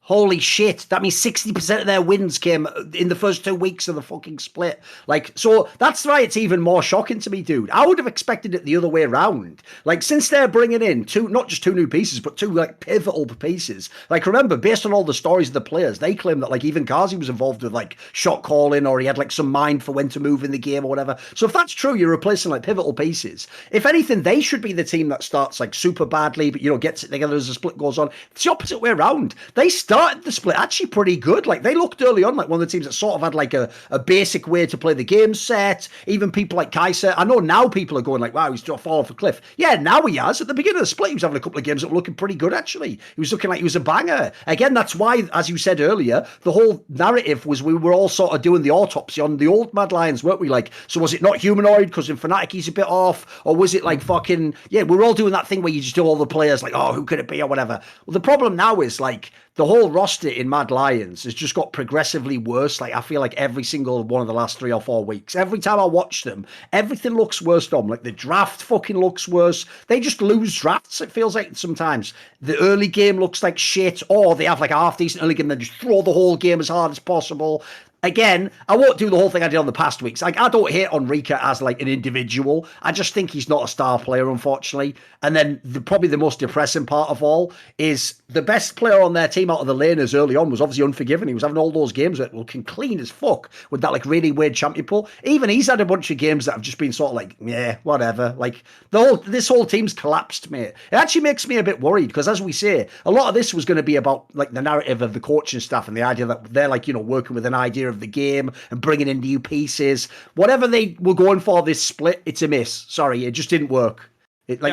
Holy shit. That means 60% of their wins came in the first 2 weeks of the fucking split. Like, so that's why it's even more shocking to me, dude. I would have expected it the other way around. Like, since they're bringing in not just 2 new pieces, but 2 like pivotal pieces. Like, remember, based on all the stories of the players, they claim that like even Carzzy was involved with like shot calling, or he had like some mind for when to move in the game or whatever. So if that's true, you're replacing like pivotal pieces. If anything, they should be the team that starts like super badly, but gets it together as the split goes on. It's the opposite way around. They started the split actually pretty good. Like, they looked early on like one of the teams that sort of had like a basic way to play the game set. Even people like Kaiser, I know now people are going like, wow, he's just fallen off a cliff. Yeah, now he has. At the beginning of the split, he was having a couple of games that were looking pretty good, actually. He was looking like he was a banger. Again, that's why, as you said earlier, the whole narrative was we were all sort of doing the autopsy on the old Mad Lions, weren't we? Like, so was it not Humanoid because in Fnatic he's a bit off? Or was it like fucking, yeah, we're all doing that thing where you just do all the players like, oh, who could it be or whatever. Well, the problem now is like, the whole roster in Mad Lions has just got progressively worse. Like I feel like every single one of the last 3 or 4 weeks, every time I watch them, everything looks worse, Dom. Like the draft fucking looks worse. They just lose drafts. It feels like sometimes the early game looks like shit, or they have like a half decent early game and then just throw the whole game as hard as possible. Again, I won't do the whole thing I did on the past weeks. Like, I don't hate Enrique as like an individual. I just think he's not a star player, unfortunately. And then probably the most depressing part of all is the best player on their team out of the laners early on was obviously Unforgiven. He was having all those games that were looking clean as fuck with that like really weird champion pool. Even he's had a bunch of games that have just been sort of like, yeah, whatever. Like this whole team's collapsed, mate. It actually makes me a bit worried because, as we say, a lot of this was going to be about like the narrative of the coaching staff and the idea that they're like, you know, working with an idea of the game and bringing in new pieces. Whatever they were going for this split, it's a miss. Sorry, it just didn't work.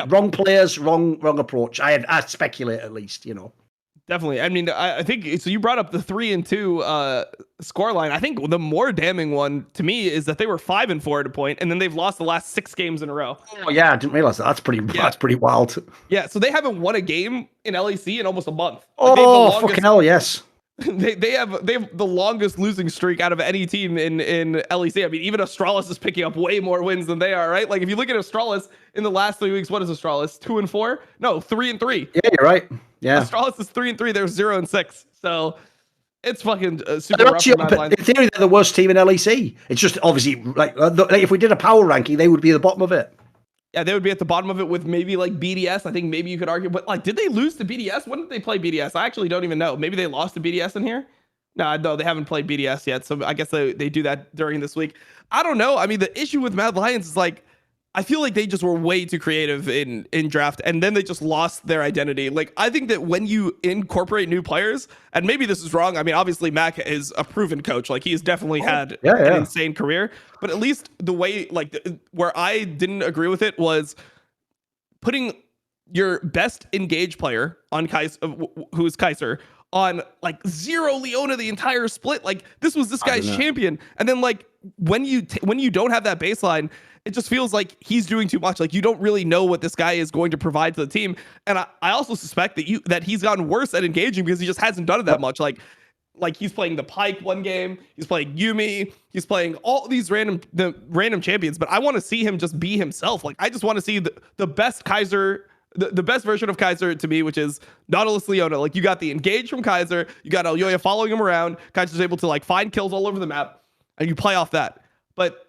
Wrong players, wrong approach. I speculate at least, you know. Definitely. I mean, I think so. You brought up the 3-2 scoreline. I think the more damning one to me is that they were 5-4 at a point, and then they've lost the last 6 games in a row. Oh yeah, I didn't realize that. That's pretty wild. Yeah, so they haven't won a game in LEC in almost a month. Oh, fucking hell, yes. They have the longest losing streak out of any team in LEC. I mean, even Astralis is picking up way more wins than they are, right? Like if you look at Astralis in the last 3 weeks, what is Astralis? 2-4? No, 3-3. Yeah, you're right. Yeah, Astralis is 3-3. They're 0-6. So it's fucking super rough. In theory, they're the worst team in LEC. It's just obviously like if we did a power ranking, they would be at the bottom of it. Yeah, they would be at the bottom of it with maybe like BDS. I think maybe you could argue, but like, did they lose to BDS? When did they play BDS? I actually don't even know. Maybe they lost to BDS in here. No, they haven't played BDS yet. So I guess they do that during this week. I don't know. I mean, the issue with Mad Lions is like, I feel like they just were way too creative in draft, and then they just lost their identity. Like, I think that when you incorporate new players, and maybe this is wrong. I mean, obviously Mac is a proven coach. Like, he's definitely had an insane career, but at least the way, like, where I didn't agree with it was putting your best engaged player on Kaiser, who is Kaiser, on like 0 Leona the entire split. Like, this was this guy's champion, and then like when you don't have that baseline, it just feels like he's doing too much. Like, you don't really know what this guy is going to provide to the team. And I also suspect that he's gotten worse at engaging because he just hasn't done it that much. Like he's playing the Pyke one game, he's playing Yumi, he's playing all these random champions. But I want to see him just be himself. Like, I just want to see the best Kaiser, the best version of Kaiser to me, which is Nautilus Leona. Like, you got the engage from Kaiser, you got Elyoya following him around. Kaiser's able to like find kills all over the map, and you play off that. But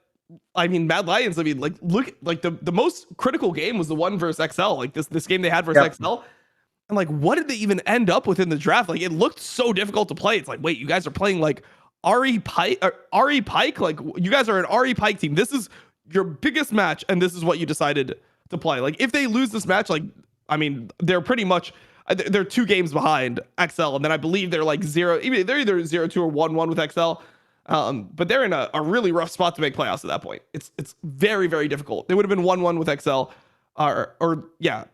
I mean, Mad Lions, I mean, like, look, like the most critical game was the one versus XL, like this game they had versus XL. And like, what did they even end up with in the draft? Like, it looked so difficult to play. It's like, wait, you guys are playing like Ari Pyke? Like, you guys are an Ari Pyke team. This is your biggest match, and this is what you decided to play. Like, if they lose this match, like, I mean, they're pretty much, they're 2 games behind XL, and then I believe they're like they're either 0-2 or 1-1 with XL. But they're in a really rough spot to make playoffs at that point. It's very, very difficult. They would have been 1-1 with XL,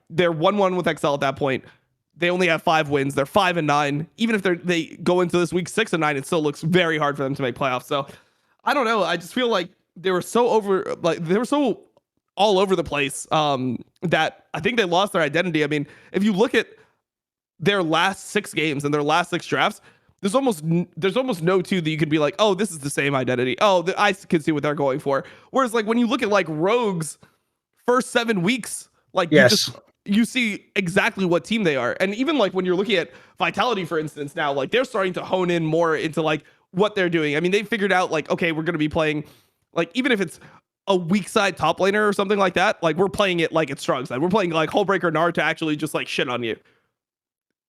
they're 1-1 with XL at that point. They only have 5 wins. They're 5-9. Even if they go into this week 6-9, it still looks very hard for them to make playoffs. So I don't know. I just feel like they were so all over the place that I think they lost their identity. I mean, if you look at their last 6 games and their last 6 drafts, there's almost no two that you could be like, oh, this is the same identity. Oh, I can see what they're going for. Whereas like when you look at like Rogue's first 7 weeks, like you see exactly what team they are. And even like when you're looking at Vitality, for instance, now like they're starting to hone in more into like what they're doing. I mean, they figured out like, okay, we're going to be playing like, even if it's a weak side top laner or something like that, like we're playing it like it's strong side. We're playing like Hullbreaker Nard to actually just like shit on you.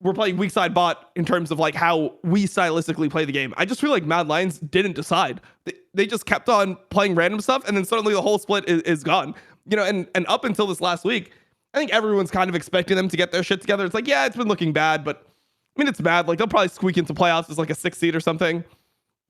We're playing weak side bot in terms of like how we stylistically play the game. I just feel like Mad Lions didn't decide. They just kept on playing random stuff, and then suddenly the whole split is gone. You know, and up until this last week, I think everyone's kind of expecting them to get their shit together. It's like, yeah, it's been looking bad, but I mean, it's bad. Like, they'll probably squeak into playoffs as like a 6th seed or something.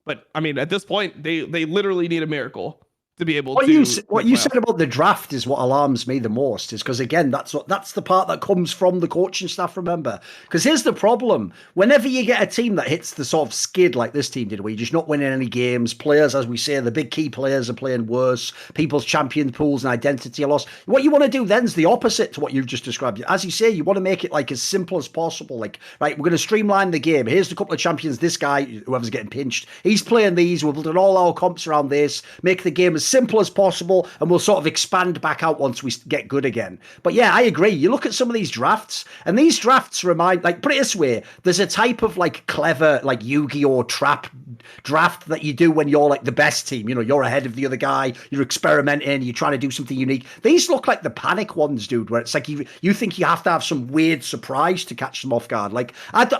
But I mean, at this point, they literally need a miracle to be able What to you make said playoffs. about the draft is what alarms me the most. Is because again, that's the part that comes from the coaching staff. Remember, because here's the problem: whenever you get a team that hits the sort of skid like this team did, where you're just not winning any games, players, as we say, the big key players are playing worse, people's champion pools and identity are lost. What you want to do then is the opposite to what you've just described. As you say, you want to make it like as simple as possible. Like, right, we're going to streamline the game. Here's a couple of champions. This guy, whoever's getting pinched, he's playing these. We're building all our comps around this. Make the game as simple as possible, and we'll sort of expand back out once we get good again. But yeah, I agree. You look at some of these drafts, and these drafts remind, like, put it this way: there's a type of like clever, like Yu-Gi-Oh trap draft that you do when you're like the best team. You know, you're ahead of the other guy. You're experimenting. You're trying to do something unique. These look like the panic ones, dude, where it's like you think you have to have some weird surprise to catch them off guard. Like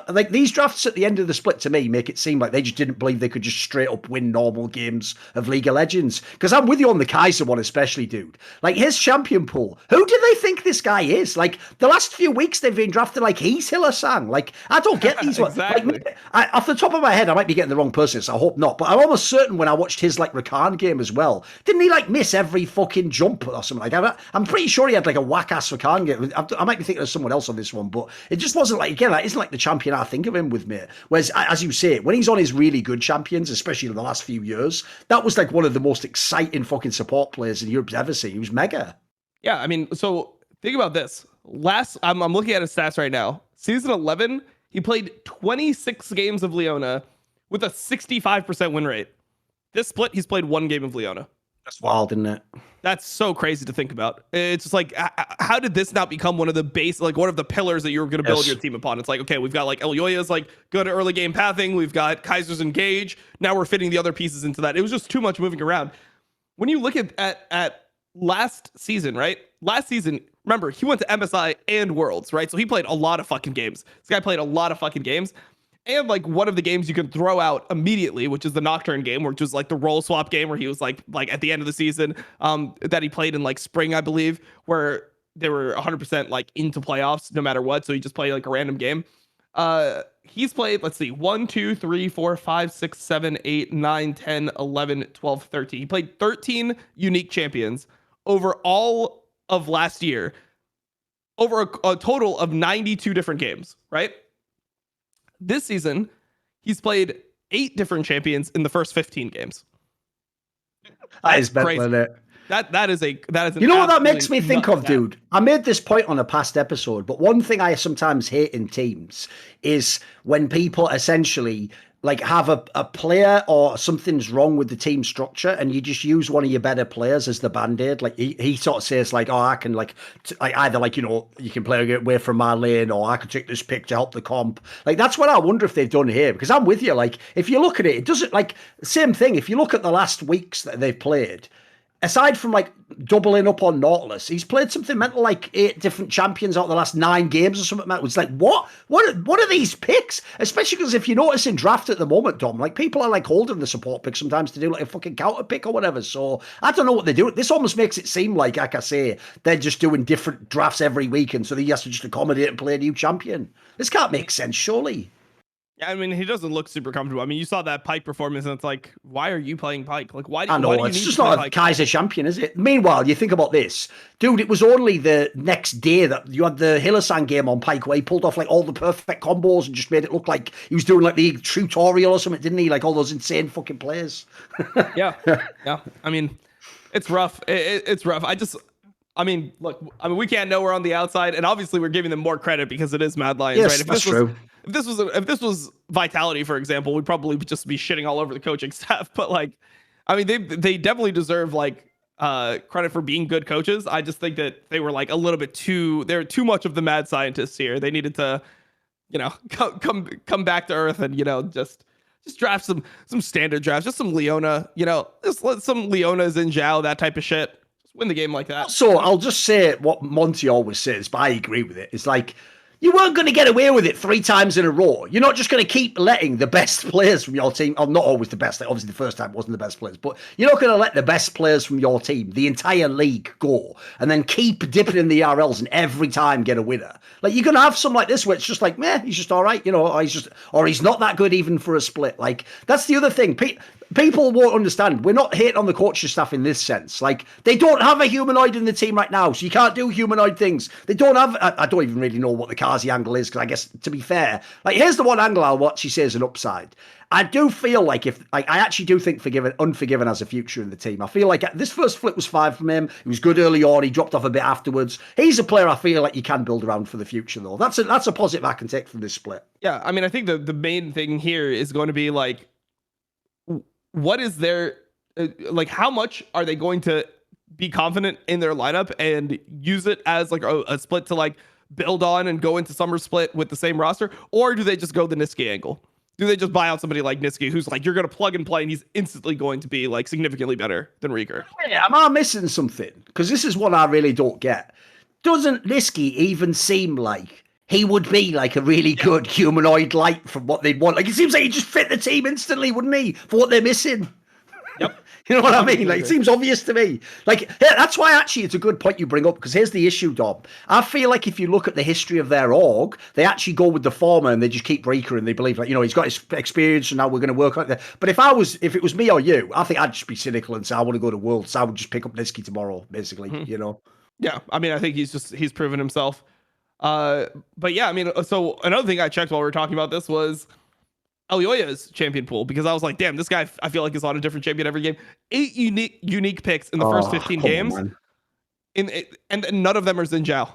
like these drafts at the end of the split to me make it seem like they just didn't believe they could just straight up win normal games of League of Legends. Because I'm with you on the Kaiser one, especially, dude. Like his champion pool. Who do they think this guy is? Like the last few weeks they've been drafted like he's Hiller-sang. Like I don't get these ones. Exactly. Like, off the top of my head, I might be getting the wrong person, so I hope not. But I'm almost certain when I watched his like Rakan game as well, didn't he like miss every fucking jump or something like that? I'm pretty sure he had like a whack ass Rakan game. I might be thinking of someone else on this one, but it just wasn't like, again, that isn't like the champion I think of him with, mate. Whereas, as you say, when he's on his really good champions, especially in the last few years, that was like one of the most exciting fucking support players in Europe's ever seen. He was mega. Yeah, I mean, so think about this. I'm looking at his stats right now. Season 11, he played 26 games of Leona with a 65% win rate. This split, he's played 1 game of Leona. That's wild, isn't it? That's so crazy to think about. It's just like, how did this not become one of the one of the pillars that you were going to build your team upon? It's like, okay, we've got like Elyoya's like good early game pathing. We've got Kaiser's engage. Now we're fitting the other pieces into that. It was just too much moving around. When you look at last season, right? Last season, remember, he went to MSI and Worlds, right? So he played a lot of fucking games. This guy played a lot of fucking games. And like one of the games you can throw out immediately, which is the Nocturne game, which was like the role swap game where he was like at the end of the season, that he played in like spring, I believe, where they were 100% like into playoffs no matter what. So he just played like a random game. He's played, let's see, 1, 2, 3, 4, 5, 6, 7, 8, 9, 10, 11, 12, 13. He played 13 unique champions over all of last year, over a total of 92 different games, right? This season, he's played 8 different champions in the first 15 games. That is crazy. That is an you know what that makes me think of, dude? I made this point on a past episode, but one thing I sometimes hate in teams is when people essentially like have a player or something's wrong with the team structure and you just use one of your better players as the band-aid. Like he sort of says like, oh, I can like either like, you know, you can play away from my lane or I can take this pick to help the comp. Like that's what I wonder if they've done here, because I'm with you. Like if you look at it, it doesn't like same thing. If you look at the last weeks that they've played, aside from like doubling up on Nautilus, he's played something mental like 8 different champions out of the last 9 games or something mental. It's like, what are these picks? Especially because if you notice in draft at the moment, Dom, like people are like holding the support pick sometimes to do like a fucking counter pick or whatever. So I don't know what they do. This almost makes it seem like I say, they're just doing different drafts every week, and so he has to just accommodate and play a new champion. This can't make sense, surely. Yeah, I mean, he doesn't look super comfortable. I mean, you saw that Pyke performance, and it's like, why are you playing Pyke? Like, why? I know, why do you it's need just to play not a Pyke? Kaiser champion, is it? Meanwhile, you think about this. Dude, it was only the next day that you had the Hiller-sang game on Pyke where he pulled off like all the perfect combos and just made it look like he was doing like the tutorial or something, didn't he? Like all those insane fucking plays. Yeah. I mean, it's rough. It's rough. I mean, look, we can't know we're on the outside, and obviously we're giving them more credit because it is Mad Lions, yes, right? That's true. If this was Vitality, for example, we'd probably just be shitting all over the coaching staff. But like, I mean, they definitely deserve like credit for being good coaches. I just think that they were like a little bit they're too much of the mad scientists here. They needed to, you know, come back to earth and, you know, just draft some standard drafts, just some Leona, you know, just let some Leonas in Zhao, that type of shit. Just win the game like that. So I'll just say what Monty always says, but I agree with it. It's like, you weren't going to get away with it 3 times in a row. You're not just going to keep letting the best players from your team, or not always the best, like obviously the first time wasn't the best players, but you're not going to let the best players from your team, the entire league, go and then keep dipping in the RLs and every time get a winner. Like you're going to have some like this where it's just like, meh, he's just all right, you know, or he's not that good even for a split. Like that's the other thing. people won't understand. We're not hating on the coaching staff in this sense. Like, they don't have a humanoid in the team right now, so you can't do humanoid things. They don't have. I don't even really know what the Kazi angle is, because I guess, to be fair, like, here's the one angle I'll actually say is an upside. I do feel like I actually do think Unforgiven has a future in the team. I feel like this first flip was fine from him. He was good early on. He dropped off a bit afterwards. He's a player I feel like you can build around for the future, though. That's a positive I can take from this split. Yeah, I mean, I think the main thing here is going to be like, what is their like, how much are they going to be confident in their lineup and use it as like a split to like build on and go into summer split with the same roster, or do they just go the Niski angle? Do they just buy out somebody like Niski, who's like, you're going to plug and play and he's instantly going to be like significantly better than Reeker? Yeah, am I missing something? Because this is what I really don't get. Doesn't Niski even seem like he would be like a really good humanoid light from what they'd want? Like, it seems like he just fit the team instantly, wouldn't he? For what they're missing. Yep. You know what I mean? Like, it seems obvious to me. Like, yeah, that's why actually it's a good point you bring up, because here's the issue, Dom. I feel like if you look at the history of their org, they actually go with the former and they just keep Reeker and they believe, like, you know, he's got his experience and now we're going to work like that. But if it was me or you, I think I'd just be cynical and say, I want to go to Worlds. So I would just pick up Niski tomorrow, basically, you know? Yeah. I mean, I think he's proven himself. But yeah, I mean, so another thing I checked while we were talking about this was Elyoya's champion pool, because I was like, damn, this guy, I feel like, is on a different champion every game. 8 unique picks in the first 15 games. And none of them are Xin Zhao.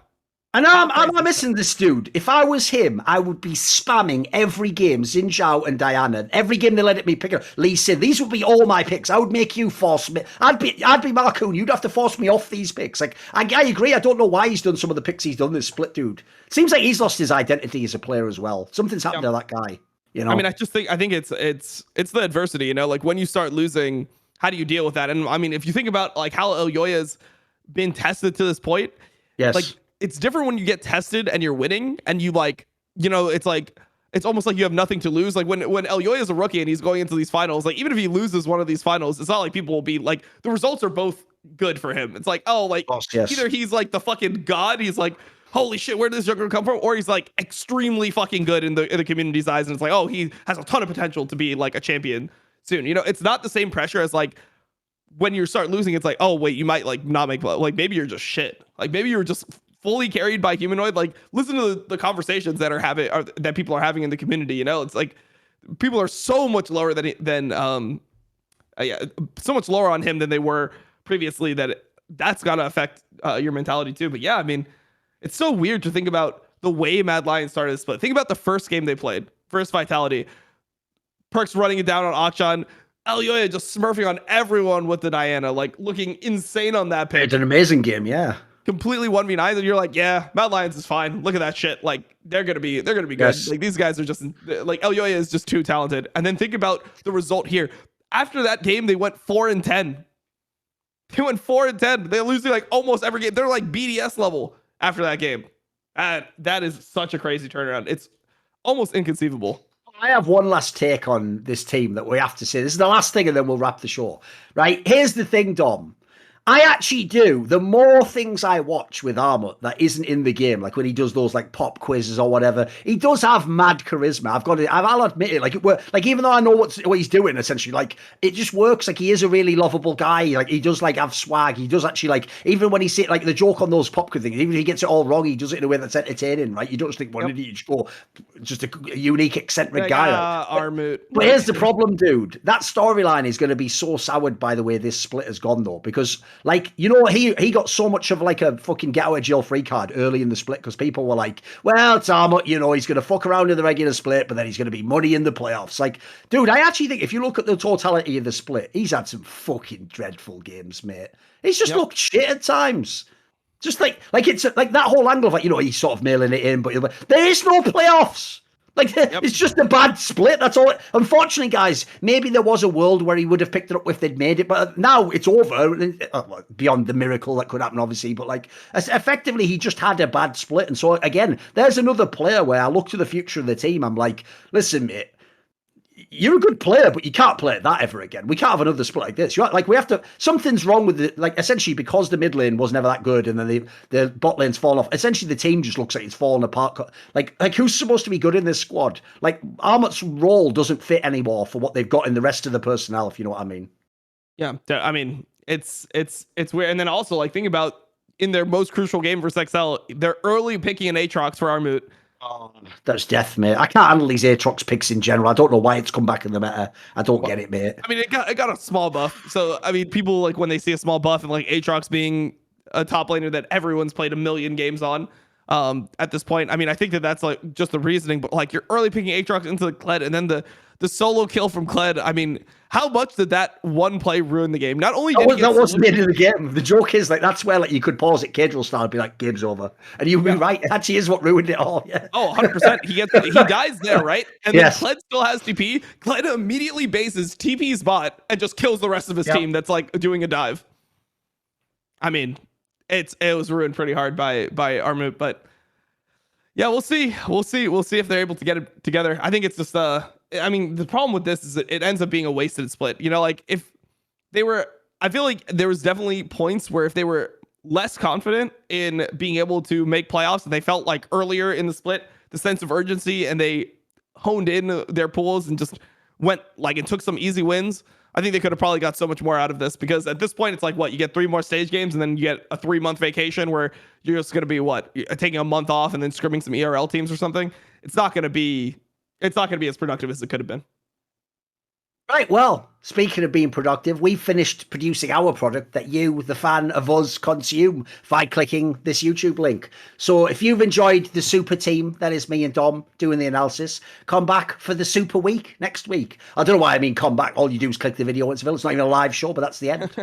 And I'm missing this dude. If I was him, I would be spamming every game Xin Zhao and Diana. Every game they let it me pick up Lee Sin. These would be all my picks. I would make you force me. I'd be Marcoon. You'd have to force me off these picks. Like, I agree. I don't know why he's done some of the picks he's done this split, dude. Seems like he's lost his identity as a player as well. Something's happened to that guy. You know? I mean, I think it's the adversity, you know, like when you start losing, how do you deal with that? And I mean, if you think about like how Elyoya's been tested to this point, yes, like it's different when you get tested and you're winning and you like, you know, it's almost like you have nothing to lose. Like when Elyoya is a rookie and he's going into these finals, like even if he loses one of these finals, it's not like people will be like, the results are both good for him. It's like, oh, like either he's like the fucking god, he's like, holy shit, where did this jungler come from? Or he's like extremely fucking good in the community's eyes, and it's like, oh, he has a ton of potential to be like a champion soon. You know, it's not the same pressure as like when you start losing. It's like, oh wait, you might like not make, like maybe you're just shit. Like maybe you're just fully carried by humanoid. Like listen to the conversations that that people are having in the community. You know, it's like people are so much lower than so much lower on him than they were previously, that's gotta affect your mentality too. But yeah, I mean, it's so weird to think about the way Mad Lions started this split. Think about the first game they played, first Vitality. Perks running it down on Akshan. Elyoya just smurfing on everyone with the Diana, like looking insane on that pick. It's an amazing game, yeah. Completely 1v9, and you're like, yeah, Mad Lions is fine. Look at that shit. Like they're gonna be good. Yes. Like these guys are just like, Elyoya is just too talented. And then think about the result here. After that game, they went 4-10. They went 4-10. They're losing like almost every game. They're like BDS level after that game. That is such a crazy turnaround. It's almost inconceivable. I have one last take on this team that we have to say. This is the last thing, and then we'll wrap the show. Right? Here's the thing, Dom. I actually do. The more things I watch with Armut that isn't in the game, like when he does those like pop quizzes or whatever, he does have mad charisma. I'll admit it. Like even though I know what he's doing, essentially, like it just works. Like he is a really lovable guy. Like he does like have swag. He does actually like, even when he say like the joke on those pop quiz things, even if he gets it all wrong, he does it in a way that's entertaining, right? You don't just think, well, you just go, just a unique, eccentric guy. Armut. But here's the problem, dude. That storyline is going to be so soured by the way this split has gone, though, because like, you know, he got so much of like a fucking get out of jail free card early in the split because people were like, well, it's Armut, you know, he's going to fuck around in the regular split, but then he's going to be money in the playoffs. Like, dude, I actually think if you look at the totality of the split, he's had some fucking dreadful games, mate. He's just looked shit at times. Just like it's like that whole angle of like, you know, he's sort of mailing it in, but there is no playoffs. Like, it's just a bad split. That's all. Unfortunately, guys, maybe there was a world where he would have picked it up if they'd made it, but now it's over. Beyond the miracle that could happen, obviously, but like, effectively, he just had a bad split. And so, again, there's another player where I look to the future of the team. I'm like, listen, mate, you're a good player, but you can't play that ever again. We can't have another split like this. You're like, we have to. Something's wrong with it. Like, essentially, because the mid lane was never that good, and then the bot lane's fallen off. Essentially, the team just looks like it's fallen apart. Like who's supposed to be good in this squad? Like, Armut's role doesn't fit anymore for what they've got in the rest of the personnel. If you know what I mean. Yeah, I mean, it's weird. And then also, like, think about in their most crucial game versus XL, they're early picking an Aatrox for Armut. Oh, that's death, mate. I can't handle these Aatrox picks in general. I don't know why it's come back in the meta. I don't get it, mate. I mean, it got a small buff. So, I mean, people, like, when they see a small buff and, like, Aatrox being a top laner that everyone's played a million games on at this point, I mean, I think that's, like, just the reasoning. But, like, you're early picking Aatrox into the Kled, and then the solo kill from Kled. I mean, how much did that one play ruin the game? Not only did that wasn't the end of the game. The joke is, like, that's where, like, you could pause it, Cage will start and be like, game's over. And you'd be right. It actually is what ruined it all. Yeah. Oh, 100%. He dies there, right? And then Kled still has TP. Kled immediately bases TP's bot and just kills the rest of his team that's, like, doing a dive. I mean, it was ruined pretty hard by Armut, but yeah, we'll see. We'll see if they're able to get it together. I think it's just I mean, the problem with this is that it ends up being a wasted split. You know, like, if they were, I feel like there was definitely points where if they were less confident in being able to make playoffs, and they felt like earlier in the split, the sense of urgency, and they honed in their pools and just went, like, and took some easy wins, I think they could have probably got so much more out of this, because at this point, it's like, what, you get 3 more stage games, and then you get a 3-month vacation where you're just going to be, what, taking a month off and then scrimming some ERL teams or something. It's not going to be as productive as it could have been. Right, well, speaking of being productive, we finished producing our product that you, the fan of us, consume by clicking this YouTube link. So if you've enjoyed the super team, that is me and Dom doing the analysis, come back for the super week next week. I don't know why I mean come back. All you do is click the video once available. It's not even a live show, but that's the end.